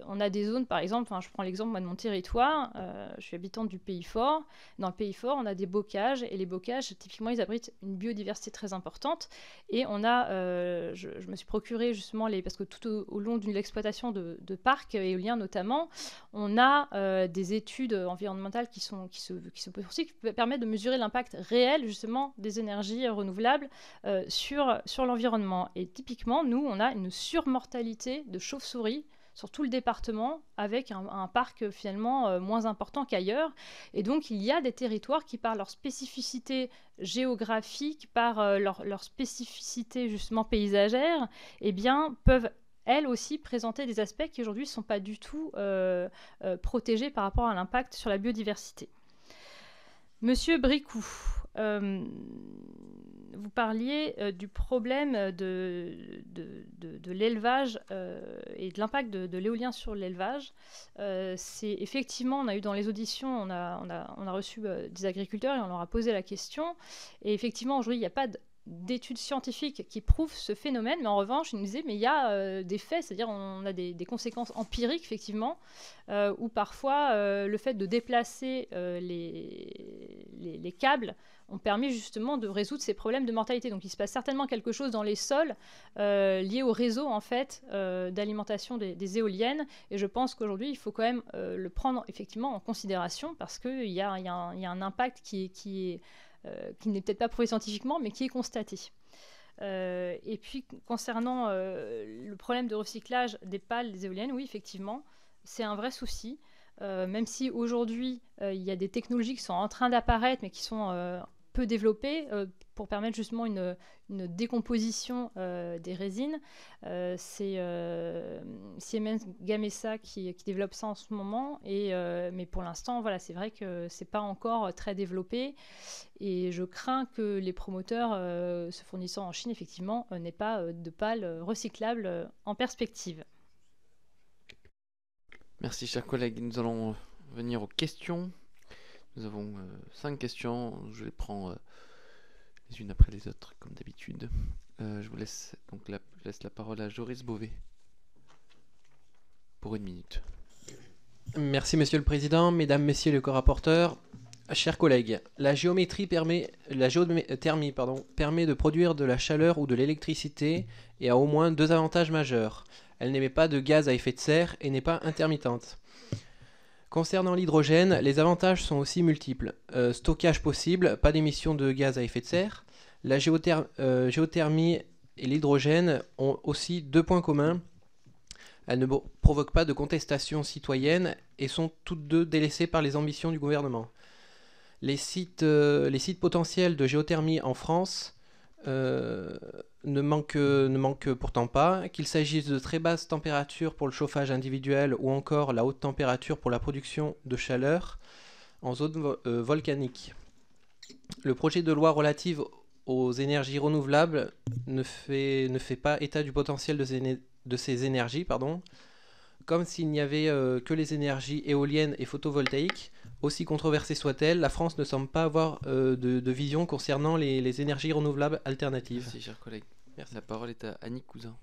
On a des zones, par exemple, je prends l'exemple de mon territoire, je suis habitante du Pays Fort. Dans le Pays Fort, on a des bocages, et les bocages, typiquement, ils abritent une biodiversité très importante. Et on a, je me suis procuré justement, parce que tout au long de l'exploitation de parcs éoliens notamment, on a des études environnementales qui se poursuivent, qui permettent de mesurer l'impact réel justement des énergies renouvelables sur l'environnement. Et typiquement, nous, on a une surmortalité de chauves-souris sur tout le département, avec un parc finalement moins important qu'ailleurs. Et donc, il y a des territoires qui, par leur spécificité géographique, par leur spécificité justement paysagère, eh bien, peuvent elles aussi présenter des aspects qui aujourd'hui ne sont pas du tout protégés par rapport à l'impact sur la biodiversité. Monsieur Bricou, vous parliez du problème de l'élevage et de l'impact de l'éolien sur l'élevage. C'est effectivement, on a eu dans les auditions, on a reçu des agriculteurs et on leur a posé la question. Et effectivement, aujourd'hui, il n'y a pas d'études scientifiques qui prouvent ce phénomène, mais en revanche, ils nous disaient, mais il y a des faits, c'est-à-dire on a des conséquences empiriques, effectivement, où parfois le fait de déplacer les câbles ont permis justement de résoudre ces problèmes de mortalité. Donc il se passe certainement quelque chose dans les sols lié au réseau en fait d'alimentation des éoliennes, et je pense qu'aujourd'hui il faut quand même le prendre effectivement en considération, parce qu'il y a un impact qui n'est peut-être pas prouvé scientifiquement, mais qui est constaté. Et puis, concernant le problème de recyclage des pales des éoliennes, oui, effectivement, c'est un vrai souci. Même si aujourd'hui, il y a des technologies qui sont en train d'apparaître, mais qui sont peu développées, pour permettre justement une décomposition des résines. C'est Siemens Gamesa qui développe ça en ce moment, mais pour l'instant, voilà, c'est vrai que c'est pas encore très développé, et je crains que les promoteurs se fournissant en Chine, effectivement, n'aient pas de pales recyclables en perspective. Merci, chers collègues. Nous allons venir aux questions. Nous avons 5 questions. Je les prends les unes après les autres, comme d'habitude. Je vous laisse la parole à Joris Beauvais pour 1 minute. Merci, Monsieur le Président, Mesdames, Messieurs les corapporteurs, chers collègues. La géothermie permet de produire de la chaleur ou de l'électricité et a au moins 2 avantages majeurs. Elle n'émet pas de gaz à effet de serre et n'est pas intermittente. Concernant l'hydrogène, les avantages sont aussi multiples. Stockage possible, pas d'émission de gaz à effet de serre. La géothermie et l'hydrogène ont aussi 2 points communs. Elles ne provoquent pas de contestation citoyenne et sont toutes 2 délaissées par les ambitions du gouvernement. Les sites potentiels de géothermie en France ne manquent pourtant pas, qu'il s'agisse de très basses températures pour le chauffage individuel ou encore la haute température pour la production de chaleur en zone volcanique. Le projet de loi relative aux énergies renouvelables ne fait pas état du potentiel de ces énergies, comme s'il n'y avait que les énergies éoliennes et photovoltaïques. Aussi controversée soit-elle, la France ne semble pas avoir de vision concernant les énergies renouvelables alternatives. Merci, chers collègues. Merci. La parole est à Annick Cousin.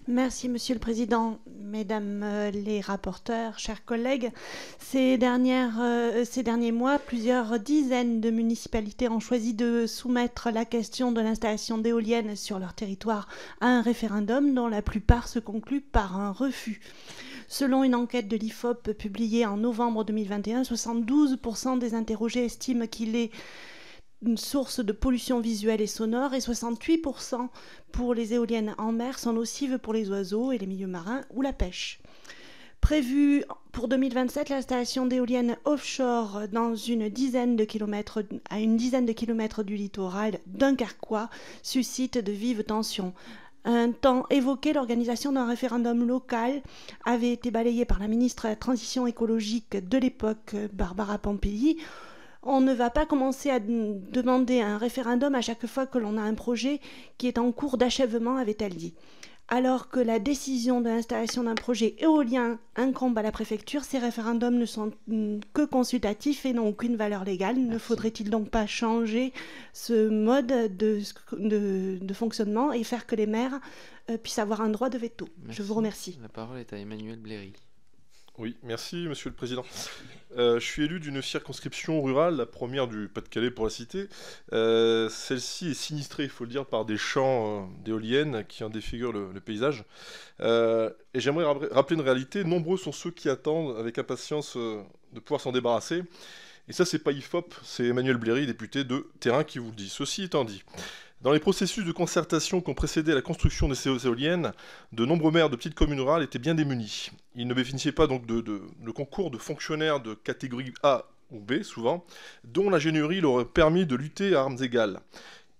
Merci, Monsieur le Président, Mesdames les rapporteurs, chers collègues. Ces derniers mois, plusieurs dizaines de municipalités ont choisi de soumettre la question de l'installation d'éoliennes sur leur territoire à un référendum dont la plupart se concluent par un refus. Selon une enquête de l'IFOP publiée en novembre 2021, 72% des interrogés estiment qu'il est source de pollution visuelle et sonore, et 68% pour les éoliennes en mer sont nocives pour les oiseaux et les milieux marins ou la pêche. Prévue pour 2027, l'installation d'éoliennes offshore dans à une dizaine de kilomètres du littoral d'un Carquois suscite de vives tensions. Un temps évoqué, l'organisation d'un référendum local avait été balayée par la ministre de la Transition écologique de l'époque, Barbara Pompili. On ne va pas commencer à demander un référendum à chaque fois que l'on a un projet qui est en cours d'achèvement, avait-elle dit. Alors que la décision de l'installation d'un projet éolien incombe à la préfecture, ces référendums ne sont que consultatifs et n'ont aucune valeur légale. Ne faudrait-il donc pas changer ce mode de fonctionnement et faire que les maires puissent avoir un droit de veto? Merci. Je vous remercie. La parole est à Emmanuel Bléry. Oui, merci Monsieur le Président. Je suis élu d'une circonscription rurale, la première du Pas-de-Calais pour la citer. Celle-ci est sinistrée, il faut le dire, par des champs d'éoliennes qui en défigurent le paysage. Et j'aimerais rappeler une réalité, nombreux sont ceux qui attendent avec impatience de pouvoir s'en débarrasser. Et ça, c'est pas IFOP, c'est Emmanuel Bléry, député de Terrain, qui vous le dit. Ceci étant dit, dans les processus de concertation qui ont précédé la construction des éoliennes, de nombreux maires de petites communes rurales étaient bien démunis. Ils ne bénéficiaient pas donc de concours de fonctionnaires de catégorie A ou B, souvent, dont l'ingénierie leur aurait permis de lutter à armes égales.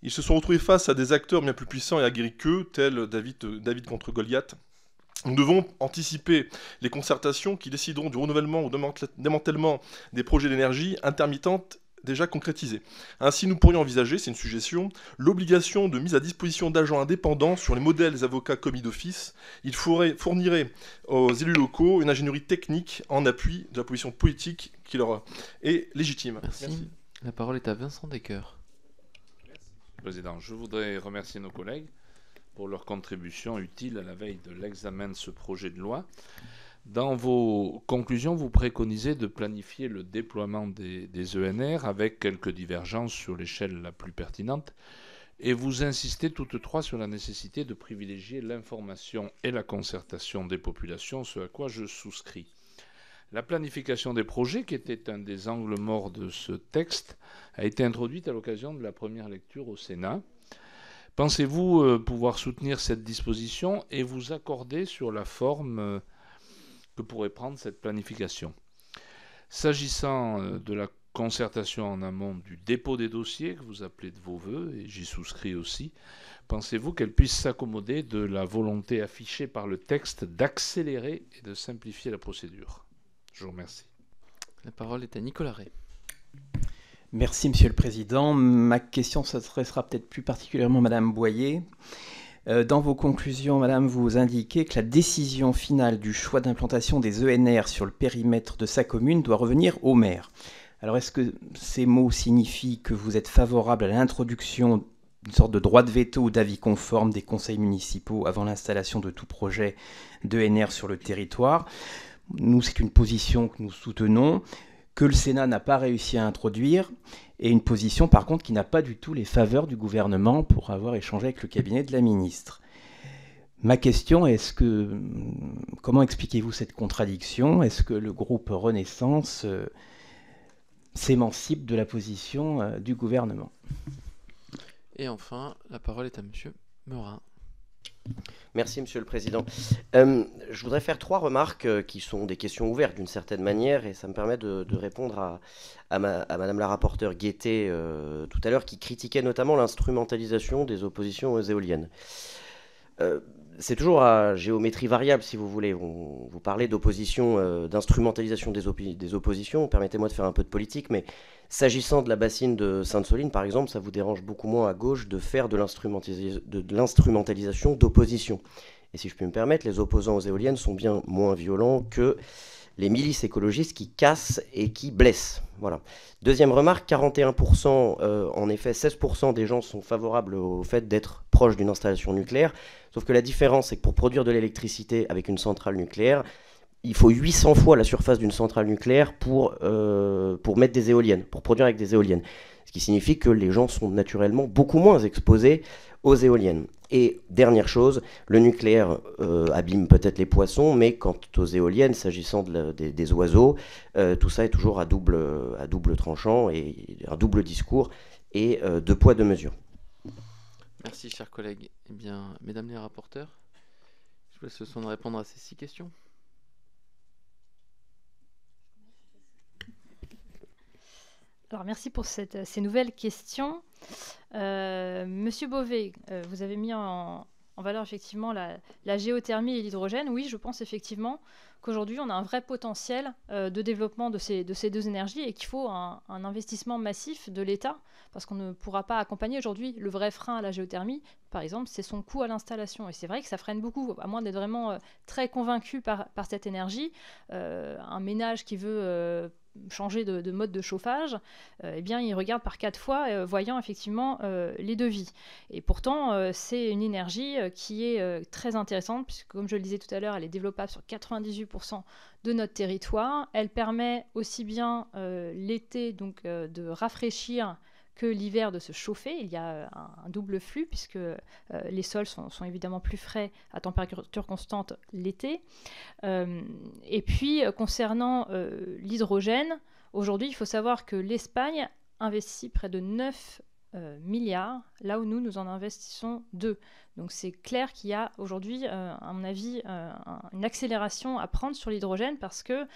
Ils se sont retrouvés face à des acteurs bien plus puissants et aguerris qu'eux, tels David contre Goliath. Nous devons anticiper les concertations qui décideront du renouvellement ou démantèlement des projets d'énergie intermittente déjà concrétisés. Ainsi, nous pourrions envisager, c'est une suggestion, l'obligation de mise à disposition d'agents indépendants sur les modèles des avocats commis d'office. Il fournirait aux élus locaux une ingénierie technique en appui de la position politique qui leur est légitime. Merci. La parole est à Vincent Decker. Président, je voudrais remercier nos collègues pour leur contribution utile à la veille de l'examen de ce projet de loi. Dans vos conclusions, vous préconisez de planifier le déploiement des ENR avec quelques divergences sur l'échelle la plus pertinente et vous insistez toutes trois sur la nécessité de privilégier l'information et la concertation des populations, ce à quoi je souscris. La planification des projets, qui était un des angles morts de ce texte, a été introduite à l'occasion de la première lecture au Sénat. Pensez-vous pouvoir soutenir cette disposition et vous accorder sur la forme que pourrait prendre cette planification? S'agissant de la concertation en amont du dépôt des dossiers, que vous appelez de vos voeux, et j'y souscris aussi, pensez-vous qu'elle puisse s'accommoder de la volonté affichée par le texte d'accélérer et de simplifier la procédure? Je vous remercie. La parole est à Nicolas Ray. Merci Monsieur le Président. Ma question s'adressera peut-être plus particulièrement à Madame Boyer. Dans vos conclusions, Madame, vous indiquez que la décision finale du choix d'implantation des ENR sur le périmètre de sa commune doit revenir au maire. Alors est-ce que ces mots signifient que vous êtes favorable à l'introduction d'une sorte de droit de veto ou d'avis conforme des conseils municipaux avant l'installation de tout projet d'ENR sur le territoire? Nous, c'est une position que nous soutenons, que le Sénat n'a pas réussi à introduire, et une position par contre qui n'a pas du tout les faveurs du gouvernement pour avoir échangé avec le cabinet de la ministre. Ma question est comment expliquez-vous cette contradiction? Est-ce que le groupe Renaissance s'émancipe de la position du gouvernement? Et enfin, la parole est à Monsieur Meurin. Merci Monsieur le Président. Je voudrais faire trois remarques qui sont des questions ouvertes d'une certaine manière et ça me permet de répondre à Madame la rapporteure Guettet tout à l'heure qui critiquait notamment l'instrumentalisation des oppositions aux éoliennes. C'est toujours à géométrie variable si vous voulez. Vous parlez d'opposition, d'instrumentalisation des oppositions, permettez-moi de faire un peu de politique, mais s'agissant de la bassine de Sainte-Soline par exemple, ça vous dérange beaucoup moins à gauche de faire de l'instrumentalisation d'opposition. Et si je puis me permettre, les opposants aux éoliennes sont bien moins violents que les milices écologistes qui cassent et qui blessent. Voilà. Deuxième remarque, 41%, en effet, 16% des gens sont favorables au fait d'être proche d'une installation nucléaire. Sauf que la différence, c'est que pour produire de l'électricité avec une centrale nucléaire, il faut 800 fois la surface d'une centrale nucléaire pour mettre des éoliennes, pour produire avec des éoliennes. Ce qui signifie que les gens sont naturellement beaucoup moins exposés aux éoliennes. Et dernière chose, le nucléaire abîme peut-être les poissons, mais quant aux éoliennes, s'agissant des oiseaux, tout ça est toujours à double tranchant et un double discours. et deux poids, deux mesures. Merci, chers collègues. Eh bien, mesdames les rapporteurs, je vous laisse le soin de répondre à ces 6 questions. Alors, merci pour ces nouvelles questions. Monsieur Beauvais, vous avez mis en valeur effectivement la géothermie et l'hydrogène. Oui, je pense effectivement qu'aujourd'hui, on a un vrai potentiel de développement de ces deux énergies et qu'il faut un investissement massif de l'État parce qu'on ne pourra pas accompagner aujourd'hui le vrai frein à la géothermie. Par exemple, c'est son coût à l'installation. Et c'est vrai que ça freine beaucoup, à moins d'être vraiment très convaincu par cette énergie. Un ménage qui veut changer de mode de chauffage, eh bien, il regarde par 4 fois, voyant effectivement les devis. Et pourtant, c'est une énergie qui est très intéressante, puisque comme je le disais tout à l'heure, elle est développable sur 98% de notre territoire. Elle permet aussi bien l'été donc de rafraîchir que l'hiver de se chauffer. Il y a un double flux puisque les sols sont évidemment plus frais à température constante l'été. Et puis, concernant l'hydrogène, aujourd'hui, il faut savoir que l'Espagne investit près de 9 milliards, là où nous en investissons 2. Donc c'est clair qu'il y a aujourd'hui, à mon avis, une accélération à prendre sur l'hydrogène parce que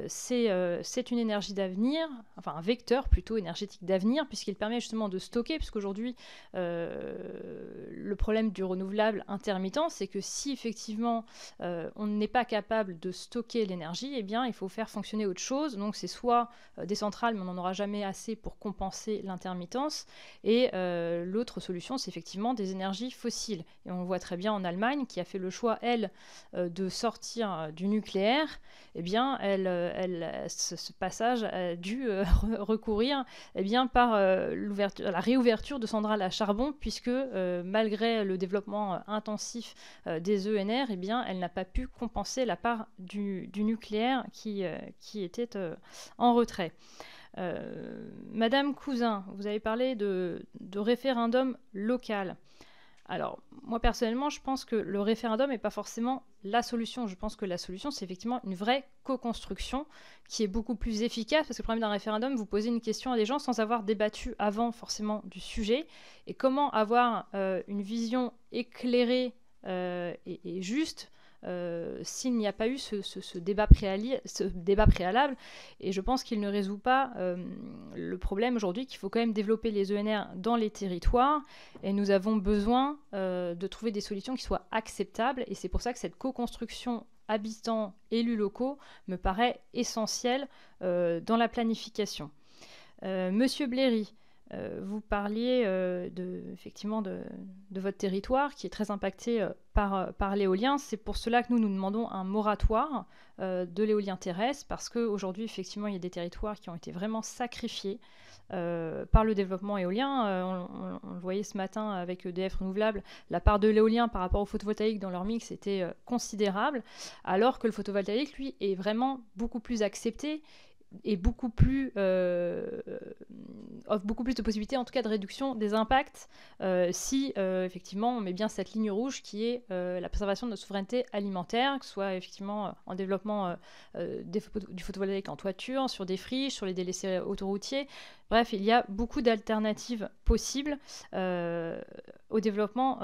c'est une énergie d'avenir, enfin un vecteur plutôt énergétique d'avenir, puisqu'il permet justement de stocker, puisqu'aujourd'hui, le problème du renouvelable intermittent, c'est que si effectivement on n'est pas capable de stocker l'énergie, eh bien il faut faire fonctionner autre chose. Donc c'est soit des centrales, mais on n'en aura jamais assez pour compenser l'intermittence, et l'autre solution, c'est effectivement des énergies fossiles. Et on voit très bien en Allemagne, qui a fait le choix, elle, de sortir du nucléaire, eh bien, ce passage a dû recourir eh bien, par la réouverture de centrales à charbon, puisque malgré le développement intensif des ENR, eh bien, elle n'a pas pu compenser la part du nucléaire qui était en retrait. Madame Cousin, vous avez parlé de référendum local. Alors, moi personnellement, je pense que le référendum n'est pas forcément la solution. Je pense que la solution, c'est effectivement une vraie co-construction qui est beaucoup plus efficace, parce que le problème d'un référendum, vous posez une question à des gens sans avoir débattu avant forcément du sujet. Et comment avoir une vision éclairée et juste s'il n'y a pas eu ce débat préalable, et je pense qu'il ne résout pas le problème aujourd'hui qu'il faut quand même développer les ENR dans les territoires, et nous avons besoin de trouver des solutions qui soient acceptables, et c'est pour ça que cette co-construction habitants, élus locaux me paraît essentielle dans la planification. Monsieur Bléry, vous parliez effectivement de votre territoire qui est très impacté par l'éolien. C'est pour cela que nous demandons un moratoire de l'éolien terrestre, parce qu'aujourd'hui, effectivement, il y a des territoires qui ont été vraiment sacrifiés par le développement éolien. On le voyait ce matin avec EDF Renouvelable, la part de l'éolien par rapport au photovoltaïque dans leur mix était considérable, alors que le photovoltaïque, lui, est vraiment beaucoup plus accepté et offre beaucoup plus de possibilités, en tout cas de réduction des impacts, si effectivement on met bien cette ligne rouge qui est la préservation de notre souveraineté alimentaire, que ce soit effectivement en développement du photovoltaïque en toiture, sur des friches, sur les délaissés autoroutiers. Bref, il y a beaucoup d'alternatives possibles au développement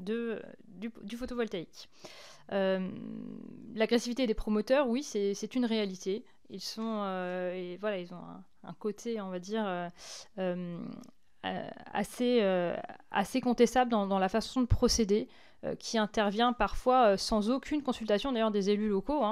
du photovoltaïque. L'agressivité des promoteurs, oui, c'est une réalité. Ils sont, et voilà, ils ont un côté, on va dire, assez contestable dans la façon de procéder, qui intervient parfois sans aucune consultation d'ailleurs des élus locaux.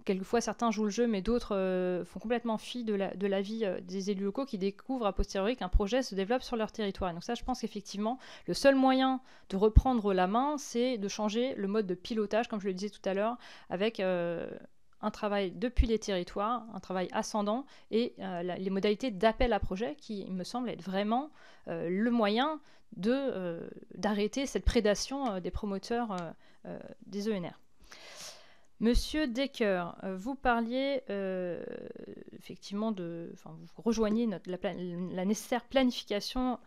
Quelquefois, certains jouent le jeu, mais d'autres font complètement fi de l'avis des élus locaux qui découvrent a posteriori qu'un projet se développe sur leur territoire. Et donc ça, je pense qu'effectivement, le seul moyen de reprendre la main, c'est de changer le mode de pilotage, comme je le disais tout à l'heure, avec un travail depuis les territoires, un travail ascendant, et les modalités d'appel à projet qui me semblent être vraiment le moyen d'arrêter cette prédation des promoteurs des ENR. Monsieur Decker, vous parliez effectivement vous rejoignez la nécessaire planification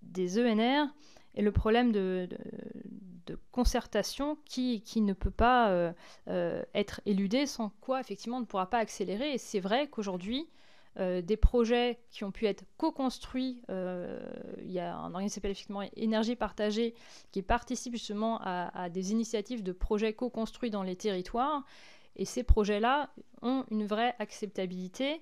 des ENR et le problème de concertation qui ne peut pas être éludé, sans quoi effectivement on ne pourra pas accélérer. Et c'est vrai qu'aujourd'hui, des projets qui ont pu être co-construits. Il y a un organisme qui s'appelle effectivement Énergie Partagée qui participe justement à des initiatives de projets co-construits dans les territoires. Et ces projets-là ont une vraie acceptabilité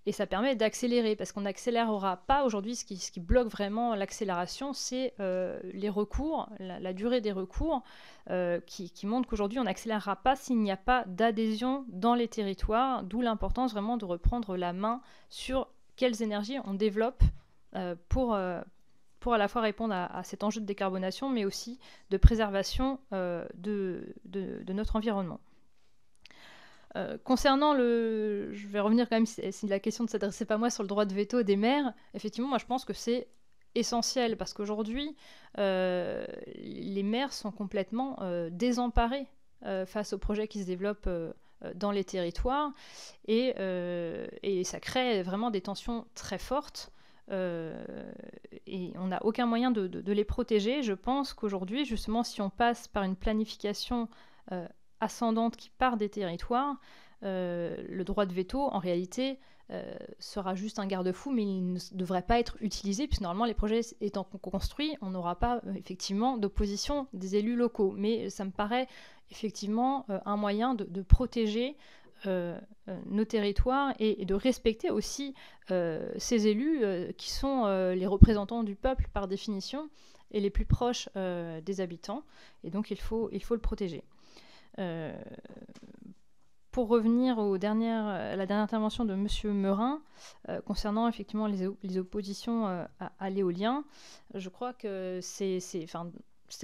et ça permet d'accélérer parce qu'on n'accélérera pas aujourd'hui. Ce qui bloque vraiment l'accélération, c'est les recours, la durée des recours qui montre qu'aujourd'hui on n'accélérera pas s'il n'y a pas d'adhésion dans les territoires, d'où l'importance vraiment de reprendre la main sur quelles énergies on développe pour à la fois répondre à cet enjeu de décarbonation, mais aussi de préservation de notre environnement. Concernant je vais revenir quand même, si la question ne s'adressait pas à moi, sur le droit de veto des maires, effectivement, moi je pense que c'est essentiel parce qu'aujourd'hui, les maires sont complètement désemparés face aux projets qui se développent dans les territoires et ça crée vraiment des tensions très fortes. Et on n'a aucun moyen de les protéger. Je pense qu'aujourd'hui, justement, si on passe par une planification ascendante qui part des territoires, le droit de veto, en réalité, sera juste un garde-fou, mais il ne devrait pas être utilisé, puisque normalement, les projets étant construits, on n'aura pas effectivement d'opposition des élus locaux. Mais ça me paraît effectivement un moyen de protéger nos territoires et de respecter aussi ces élus qui sont les représentants du peuple par définition et les plus proches des habitants. Et donc, il faut le protéger. Pour revenir à la dernière intervention de M. Meurin, concernant effectivement les oppositions à l'éolien, je crois que c'est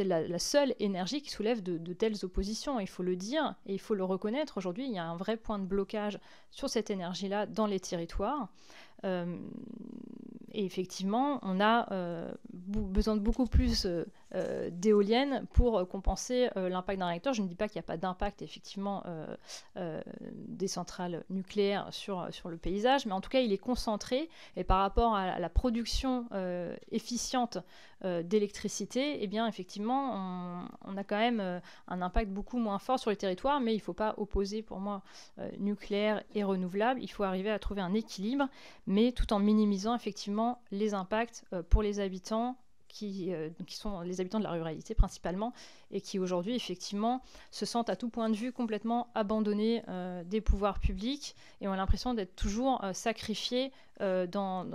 la seule énergie qui soulève de telles oppositions, il faut le dire et il faut le reconnaître. Aujourd'hui, il y a un vrai point de blocage sur cette énergie-là dans les territoires. Et effectivement, on a besoin de beaucoup plus d'éoliennes pour compenser l'impact d'un réacteur. Je ne dis pas qu'il n'y a pas d'impact, effectivement, des centrales nucléaires sur le paysage, mais en tout cas, il est concentré. Et par rapport à la production efficiente d'électricité, eh bien, effectivement, on a quand même un impact beaucoup moins fort sur les territoires, mais il ne faut pas opposer, pour moi, nucléaire et renouvelable. Il faut arriver à trouver un équilibre, mais tout en minimisant, effectivement, les impacts pour les habitants qui sont les habitants de la ruralité principalement et qui aujourd'hui effectivement se sentent à tout point de vue complètement abandonnés des pouvoirs publics et ont l'impression d'être toujours sacrifiés dans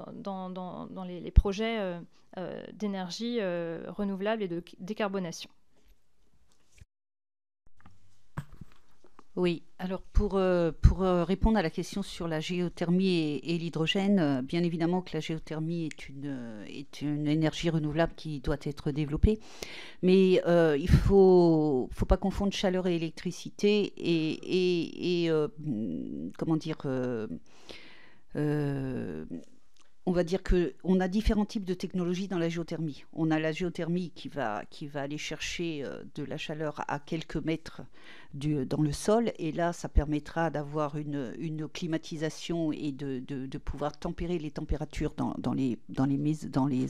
les projets d'énergie renouvelable et de décarbonation. Oui, alors pour répondre à la question sur la géothermie et l'hydrogène, bien évidemment que la géothermie est une énergie renouvelable qui doit être développée, mais il faut pas confondre chaleur et électricité et comment dire, on va dire qu'on a différents types de technologies dans la géothermie. On a la géothermie qui va aller chercher de la chaleur à quelques mètres dans le sol, et là, ça permettra d'avoir une climatisation et de pouvoir tempérer les températures dans les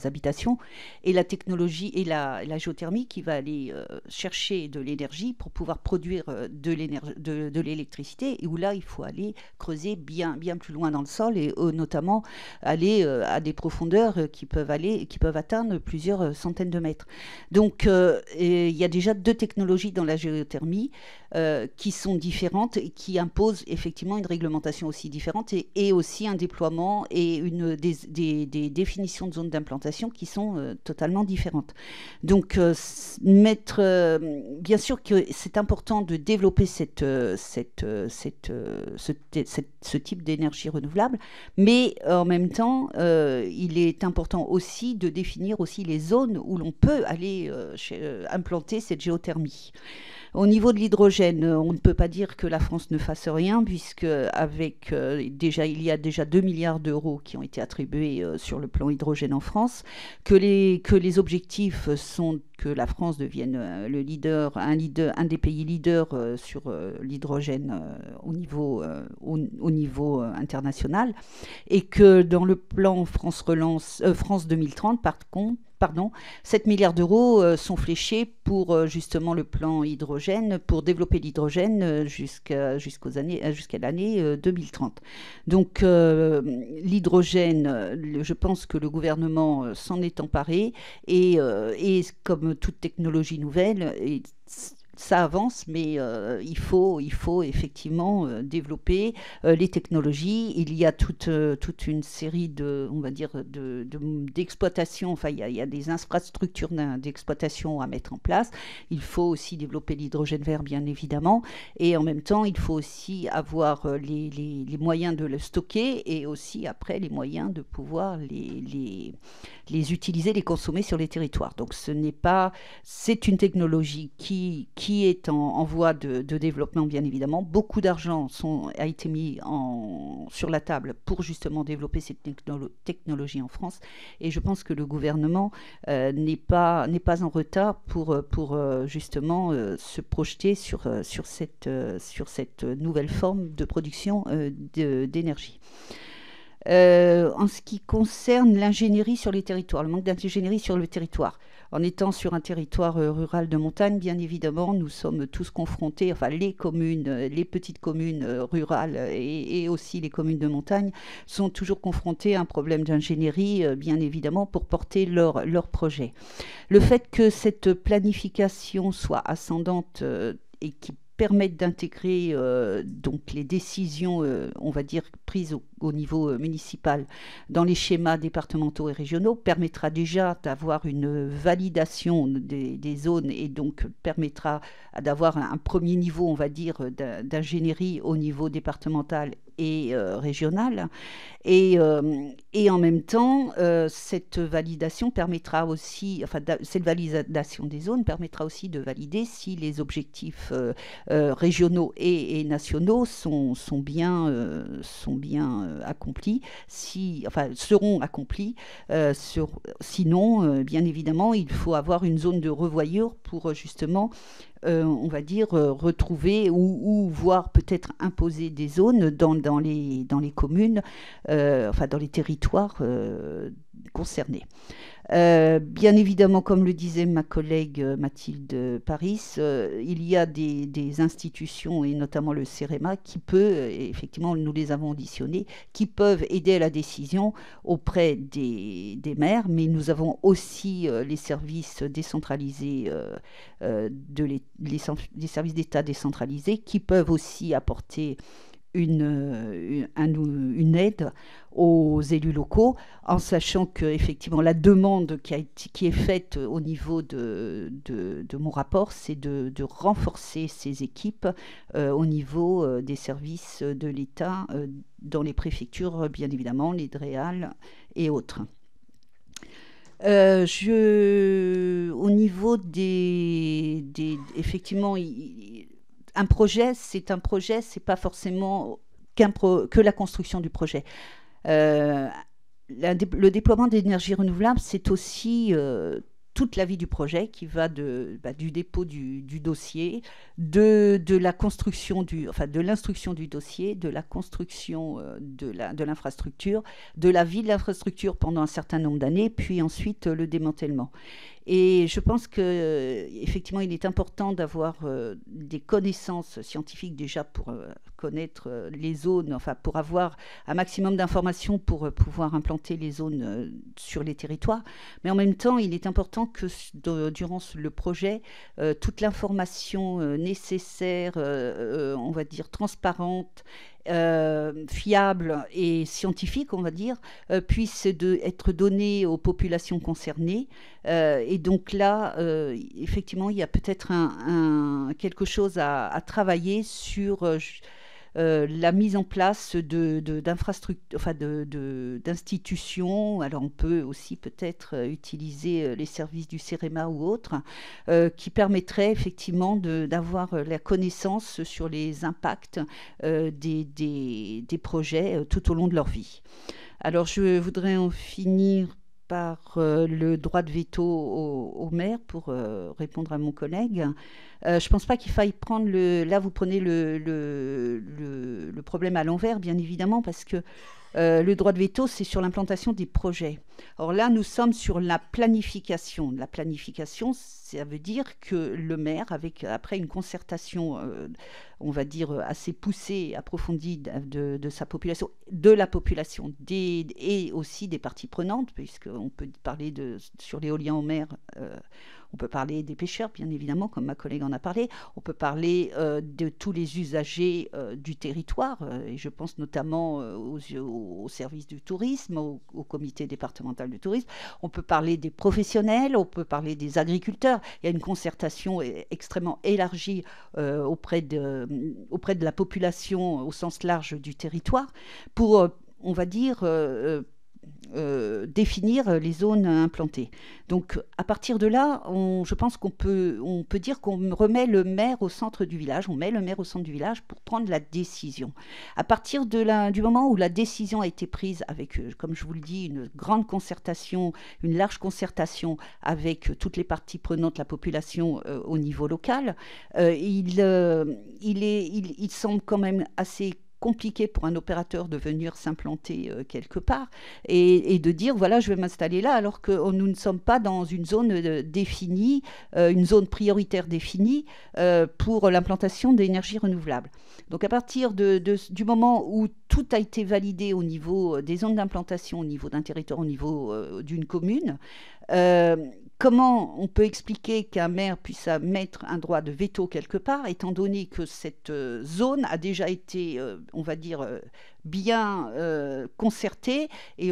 habitations. Et la technologie et la géothermie qui va aller chercher de l'énergie pour pouvoir produire de l'électricité, et où là, il faut aller creuser bien plus loin dans le sol, et notamment aller à des profondeurs qui peuvent atteindre plusieurs centaines de mètres. Donc, il y a déjà 2 technologies dans la géothermie qui sont différentes et qui imposent effectivement une réglementation aussi différente et aussi un déploiement et des définitions de zones d'implantation qui sont totalement différentes. Donc, bien sûr que c'est important de développer ce type d'énergie renouvelable, mais en même temps, il est important aussi de définir aussi les zones où l'on peut aller implanter cette géothermie. Au niveau de l'hydrogène, on ne peut pas dire que la France ne fasse rien, puisque il y a déjà 2 milliards d'euros qui ont été attribués sur le plan hydrogène en France, que les objectifs sont que la France devienne un des pays leaders sur l'hydrogène au niveau international, et que dans le plan France 2030, par contre, 7 milliards d'euros sont fléchés pour justement le plan hydrogène, pour développer l'hydrogène jusqu'à l'année 2030. Donc l'hydrogène, je pense que le gouvernement s'en est emparé et comme toute technologie nouvelle, ça avance, mais il faut effectivement développer les technologies. Il y a toute une série d'exploitations. Enfin, il y a des infrastructures d'exploitation à mettre en place. Il faut aussi développer l'hydrogène vert, bien évidemment. Et en même temps, il faut aussi avoir les moyens de le stocker et aussi après les moyens de pouvoir les utiliser, les consommer sur les territoires. Donc c'est une technologie qui est en voie de développement, bien évidemment. Beaucoup d'argent a été mis sur la table pour justement développer cette technologie en France. Et je pense que le gouvernement n'est pas en retard pour justement se projeter sur cette nouvelle forme de production d'énergie. En ce qui concerne l'ingénierie sur les territoires, le manque d'ingénierie sur le territoire, en étant sur un territoire rural de montagne, bien évidemment, nous sommes tous confrontés, enfin les communes, les petites communes rurales et aussi les communes de montagne sont toujours confrontées à un problème d'ingénierie, bien évidemment, pour porter leur projet. Le fait que cette planification soit ascendante et qui permettent d'intégrer donc les décisions, on va dire, prises au niveau municipal dans les schémas départementaux et régionaux permettra déjà d'avoir une validation des zones et donc permettra d'avoir un premier niveau, on va dire, d'ingénierie au niveau départemental et régional. Et en même temps, cette validation permettra aussi, cette validation des zones permettra aussi de valider si les objectifs régionaux et nationaux sont bien accomplis, seront accomplis. Sinon, bien évidemment, il faut avoir une zone de revoyure pour justement on va dire, retrouver ou voir peut-être imposer des zones dans les communes, dans les territoires concernés. Bien évidemment, comme le disait ma collègue Mathilde Paris, il y a des institutions, et notamment le CEREMA, qui peut, effectivement, nous les avons auditionnés, qui peuvent aider à la décision auprès des maires, mais nous avons aussi les services décentralisés, des services d'État décentralisés, qui peuvent aussi apporter une aide aux élus locaux, en sachant que effectivement la demande qui est faite au niveau de mon rapport, c'est de renforcer ces équipes au niveau des services de l'État dans les préfectures, bien évidemment, les DREAL et autres. Au niveau effectivement, un projet, c'est pas forcément que la construction du projet. Le déploiement d'énergie renouvelable, c'est aussi toute la vie du projet qui va du dépôt du dossier, de la construction de l'instruction du dossier, de la construction de l'infrastructure, de la vie de l'infrastructure pendant un certain nombre d'années, puis ensuite le démantèlement. Et je pense qu'effectivement, il est important d'avoir des connaissances scientifiques déjà pour connaître les zones, pour avoir un maximum d'informations pour pouvoir implanter les zones sur les territoires. Mais en même temps, il est important que durant le projet, toute l'information nécessaire, on va dire transparente, fiable et scientifique, on va dire, puisse être donnée aux populations concernées. Et donc là, effectivement, il y a peut-être quelque chose à travailler sur la mise en place d'infrastructures, d'institutions. Alors on peut aussi peut-être utiliser les services du CEREMA ou autres, qui permettraient effectivement d'avoir la connaissance sur les impacts des projets tout au long de leur vie. Alors je voudrais en finir par le droit de veto au maire pour répondre à mon collègue. Je ne pense pas qu'il faille prendre là vous prenez le problème à l'envers, bien évidemment, parce que Le droit de veto, c'est sur l'implantation des projets. Or là, nous sommes sur la planification. La planification, ça veut dire que le maire, après une concertation, on va dire, assez poussée et approfondie de la population et aussi des parties prenantes, puisqu'on peut parler sur l'éolien en mer, on peut parler des pêcheurs, bien évidemment, comme ma collègue en a parlé. On peut parler de tous les usagers du territoire, et je pense notamment au service du tourisme, au comité départemental du tourisme. On peut parler des professionnels, on peut parler des agriculteurs. Il y a une concertation extrêmement élargie auprès de la population au sens large du territoire pour, on va dire, définir les zones implantées. Donc à partir de là, je pense qu'on peut dire qu'on remet le maire au centre du village, on met le maire au centre du village pour prendre la décision. À partir du moment où la décision a été prise avec, comme je vous le dis, une grande concertation, une large concertation avec toutes les parties prenantes, la population au niveau local, il semble quand même assez compliqué pour un opérateur de venir s'implanter quelque part et de dire voilà, je vais m'installer là, alors que nous ne sommes pas dans une zone définie, une zone prioritaire définie pour l'implantation d'énergies renouvelables. Donc à partir du moment où tout a été validé au niveau des zones d'implantation, au niveau d'un territoire, au niveau d'une commune, comment on peut expliquer qu'un maire puisse mettre un droit de veto quelque part, étant donné que cette zone a déjà été, on va dire, bien concertée et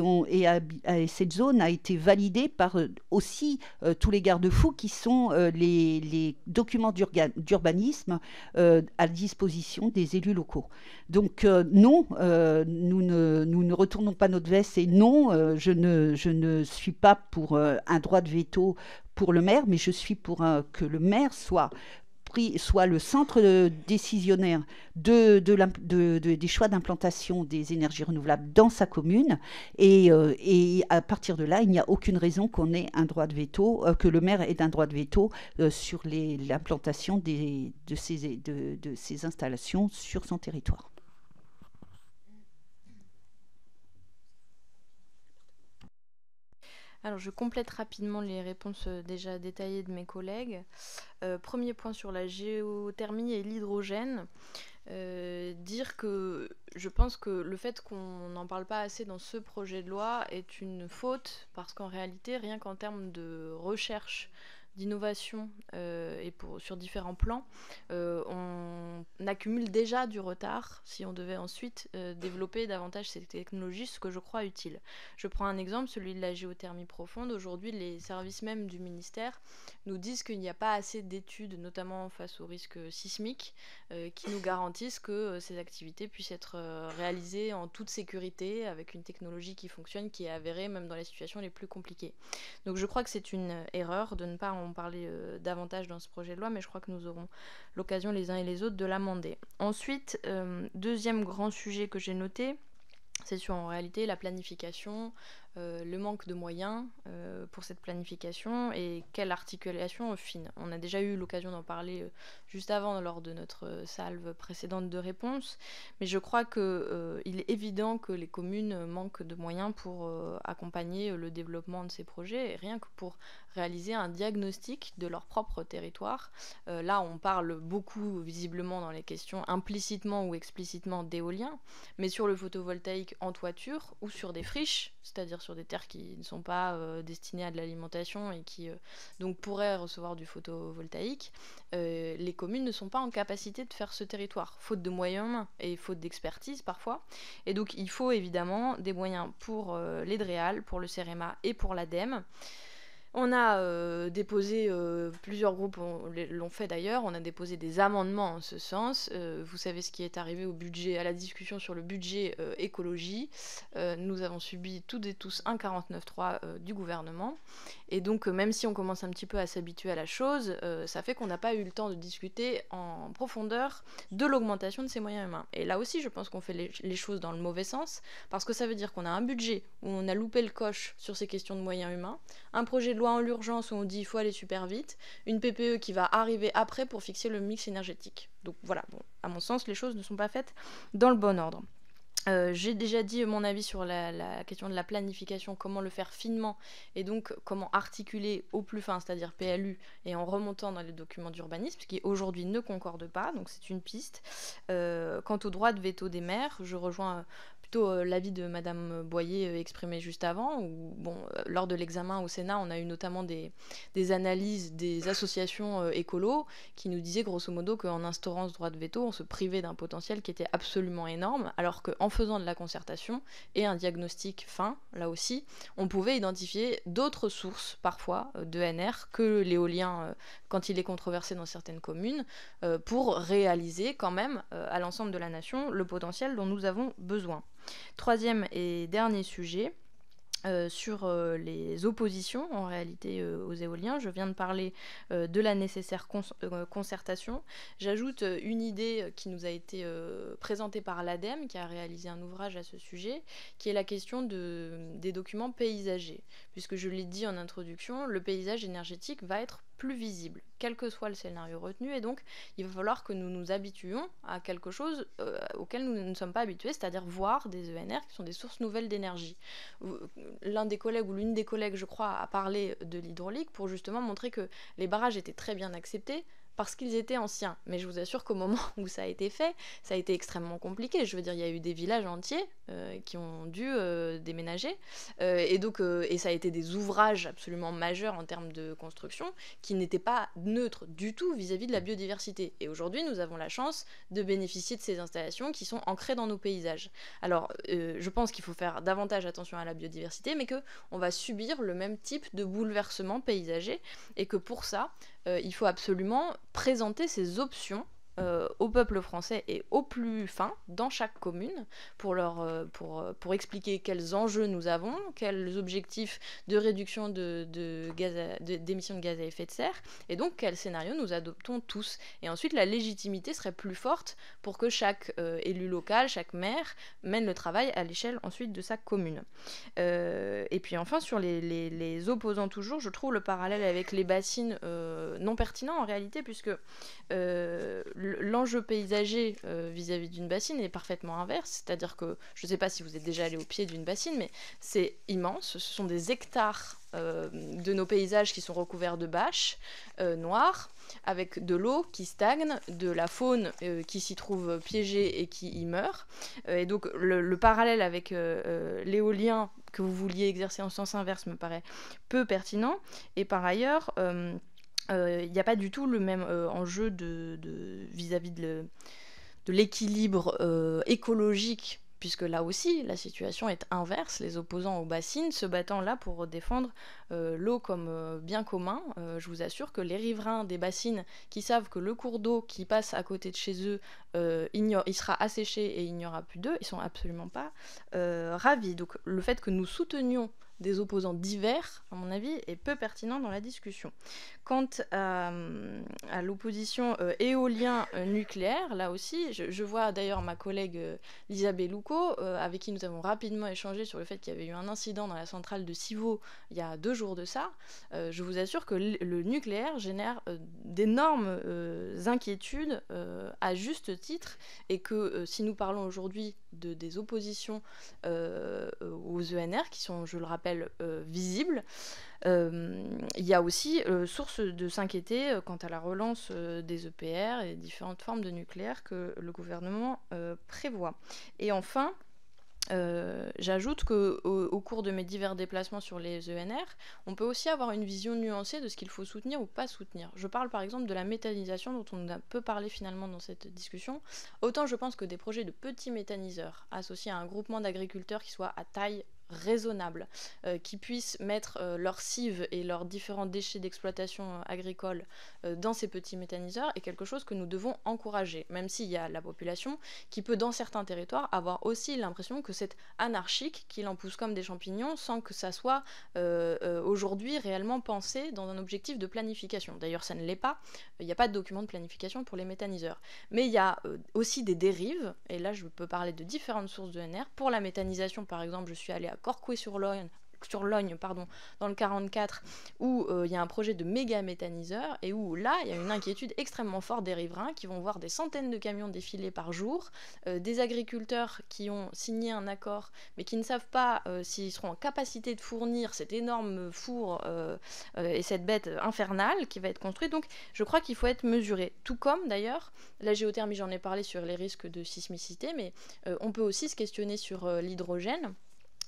cette zone a été validée par aussi tous les garde-fous qui sont les documents d'urbanisme à disposition des élus locaux. Donc non, nous ne retournons pas notre veste et non, je ne suis pas pour un droit de veto pour le maire, mais je suis pour que le maire soit le centre décisionnaire des choix d'implantation des énergies renouvelables dans sa commune. Et à partir de là, il n'y a aucune raison qu'on ait un droit de veto, que le maire ait un droit de veto sur l'implantation de ces installations sur son territoire. Alors, je complète rapidement les réponses déjà détaillées de mes collègues. Premier point sur la géothermie et l'hydrogène. Dire que je pense que le fait qu'on n'en parle pas assez dans ce projet de loi est une faute, parce qu'en réalité, rien qu'en termes de recherche, d'innovation sur différents plans, on accumule déjà du retard si on devait ensuite développer davantage ces technologies, ce que je crois utile. Je prends un exemple, celui de la géothermie profonde. Aujourd'hui, les services même du ministère nous disent qu'il n'y a pas assez d'études, notamment face aux risques sismiques, qui nous garantissent que ces activités puissent être réalisées en toute sécurité, avec une technologie qui fonctionne, qui est avérée même dans les situations les plus compliquées. Donc je crois que c'est une erreur de ne pas en parler davantage dans ce projet de loi, mais je crois que nous aurons l'occasion les uns et les autres de l'amender. Ensuite, deuxième grand sujet que j'ai noté, c'est sur en réalité la planification, le manque de moyens pour cette planification et quelle articulation fine. On a déjà eu l'occasion d'en parler juste avant lors de notre salve précédente de réponses, mais je crois qu'il est évident que les communes manquent de moyens pour accompagner le développement de ces projets, et rien que pour réaliser un diagnostic de leur propre territoire. Là, on parle beaucoup, visiblement, dans les questions, implicitement ou explicitement d'éolien, mais sur le photovoltaïque en toiture ou sur des friches, c'est-à-dire sur des terres qui ne sont pas destinées à de l'alimentation et qui donc pourraient recevoir du photovoltaïque, les communes ne sont pas en capacité de faire ce territoire, faute de moyens humains et faute d'expertise parfois. Et donc il faut évidemment des moyens pour les DREAL, pour le CEREMA et pour l'ADEME. On a déposé, plusieurs groupes l'ont fait d'ailleurs, on a déposé des amendements en ce sens. Vous savez ce qui est arrivé au budget, à la discussion sur le budget écologie. Nous avons subi toutes et tous un 49.3 du gouvernement. Et donc, même si on commence un petit peu à s'habituer à la chose, ça fait qu'on n'a pas eu le temps de discuter en profondeur de l'augmentation de ces moyens humains. Et là aussi, je pense qu'on fait les choses dans le mauvais sens, parce que ça veut dire qu'on a un budget où on a loupé le coche sur ces questions de moyens humains, un projet de loi en l'urgence où on dit il faut aller super vite, une PPE qui va arriver après pour fixer le mix énergétique. Donc voilà, bon, à mon sens, les choses ne sont pas faites dans le bon ordre. J'ai déjà dit mon avis sur la question de la planification, comment le faire finement et donc comment articuler au plus fin, c'est-à-dire PLU, et en remontant dans les documents d'urbanisme, ce qui aujourd'hui ne concorde pas, donc c'est une piste. Quant au droit de veto des maires, je rejoins plutôt l'avis de Madame Boyer exprimé juste avant, où lors de l'examen au Sénat, on a eu notamment des analyses des associations écolos qui nous disaient grosso modo qu'en instaurant ce droit de veto, on se privait d'un potentiel qui était absolument énorme, alors qu'en faisant de la concertation et un diagnostic fin, là aussi, on pouvait identifier d'autres sources parfois d'ENR que l'éolien quand il est controversé dans certaines communes, pour réaliser quand même à l'ensemble de la nation le potentiel dont nous avons besoin. Troisième et dernier sujet, sur les oppositions en réalité aux éoliens. Je viens de parler de la nécessaire concertation. J'ajoute une idée qui nous a été présentée par l'ADEME, qui a réalisé un ouvrage à ce sujet, qui est la question des documents paysagers. Puisque je l'ai dit en introduction, le paysage énergétique va être plus visible, quel que soit le scénario retenu, et donc il va falloir que nous nous habituions à quelque chose auquel nous ne sommes pas habitués, c'est-à-dire voir des ENR qui sont des sources nouvelles d'énergie. L'un des collègues ou l'une des collègues, je crois, a parlé de l'hydraulique pour justement montrer que les barrages étaient très bien acceptés parce qu'ils étaient anciens. Mais je vous assure qu'au moment où ça a été fait, ça a été extrêmement compliqué. Je veux dire, il y a eu des villages entiers qui ont dû déménager. Et ça a été des ouvrages absolument majeurs en termes de construction qui n'étaient pas neutres du tout vis-à-vis de la biodiversité. Et aujourd'hui, nous avons la chance de bénéficier de ces installations qui sont ancrées dans nos paysages. Alors, je pense qu'il faut faire davantage attention à la biodiversité, mais qu'on va subir le même type de bouleversement paysager et que pour ça, il faut absolument présenter ces options au peuple français et au plus fin dans chaque commune pour expliquer quels enjeux nous avons, quels objectifs de réduction d'émissions de gaz à effet de serre et donc quels scénarios nous adoptons tous. Et ensuite la légitimité serait plus forte pour que chaque élu local, chaque maire mène le travail à l'échelle ensuite de sa commune. Et puis enfin sur les opposants toujours, je trouve le parallèle avec les bassines non pertinent en réalité puisque l'enjeu paysager vis-à-vis d'une bassine est parfaitement inverse, c'est-à-dire que, je ne sais pas si vous êtes déjà allé au pied d'une bassine, mais c'est immense, ce sont des hectares de nos paysages qui sont recouverts de bâches noires, avec de l'eau qui stagne, de la faune qui s'y trouve piégée et qui y meurt. Et donc le parallèle avec l'éolien que vous vouliez exercer en sens inverse me paraît peu pertinent, et par ailleurs... il n'y a pas du tout le même enjeu vis-à-vis de l'équilibre écologique, puisque là aussi la situation est inverse, les opposants aux bassines se battant là pour défendre l'eau comme bien commun. Je vous assure que les riverains des bassines qui savent que le cours d'eau qui passe à côté de chez eux, il sera asséché et il n'y aura plus d'eau, ils sont absolument pas ravis. Donc le fait que nous soutenions des opposants divers, à mon avis, est peu pertinent dans la discussion. Quant à l'opposition éolien-nucléaire, là aussi, je vois d'ailleurs ma collègue Lisa Bellucco, avec qui nous avons rapidement échangé sur le fait qu'il y avait eu un incident dans la centrale de Civaux il y a 2 jours de ça. Je vous assure que le nucléaire génère d'énormes inquiétudes à juste titre, et que si nous parlons aujourd'hui des oppositions aux ENR, qui sont, je le rappelle, visibles, il y a aussi source de s'inquiéter quant à la relance des EPR et différentes formes de nucléaire que le gouvernement prévoit. Et enfin, j'ajoute qu'au cours de mes divers déplacements sur les ENR, on peut aussi avoir une vision nuancée de ce qu'il faut soutenir ou pas soutenir. Je parle par exemple de la méthanisation dont on a peu parlé finalement dans cette discussion. Autant je pense que des projets de petits méthaniseurs associés à un groupement d'agriculteurs qui soit à taille raisonnable, qui puissent mettre leurs cives et leurs différents déchets d'exploitation agricole dans ces petits méthaniseurs est quelque chose que nous devons encourager, même s'il y a la population qui peut dans certains territoires avoir aussi l'impression que c'est anarchique, qu'il en pousse comme des champignons sans que ça soit aujourd'hui réellement pensé dans un objectif de planification. D'ailleurs ça ne l'est pas, il n'y a pas de document de planification pour les méthaniseurs. Mais il y a aussi des dérives, et là je peux parler de différentes sources de NR. Pour la méthanisation par exemple, je suis allée à Corcouët-sur-Loing Logne, dans le 44, où il y a un projet de méga méthaniseur et où là, il y a une inquiétude extrêmement forte des riverains qui vont voir des centaines de camions défiler par jour, des agriculteurs qui ont signé un accord mais qui ne savent pas s'ils seront en capacité de fournir cet énorme four et cette bête infernale qui va être construite. Donc je crois qu'il faut être mesuré. Tout comme d'ailleurs, la géothermie, j'en ai parlé sur les risques de sismicité, mais on peut aussi se questionner sur l'hydrogène,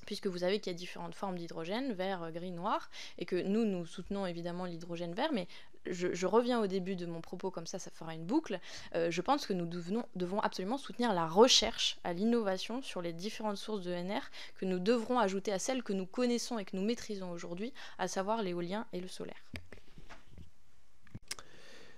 puisque vous savez qu'il y a différentes formes d'hydrogène, vert, gris, noir, et que nous soutenons évidemment l'hydrogène vert, mais je reviens au début de mon propos, comme ça fera une boucle. Je pense que nous devons absolument soutenir la recherche à l'innovation sur les différentes sources de d'ENR que nous devrons ajouter à celles que nous connaissons et que nous maîtrisons aujourd'hui, à savoir l'éolien et le solaire.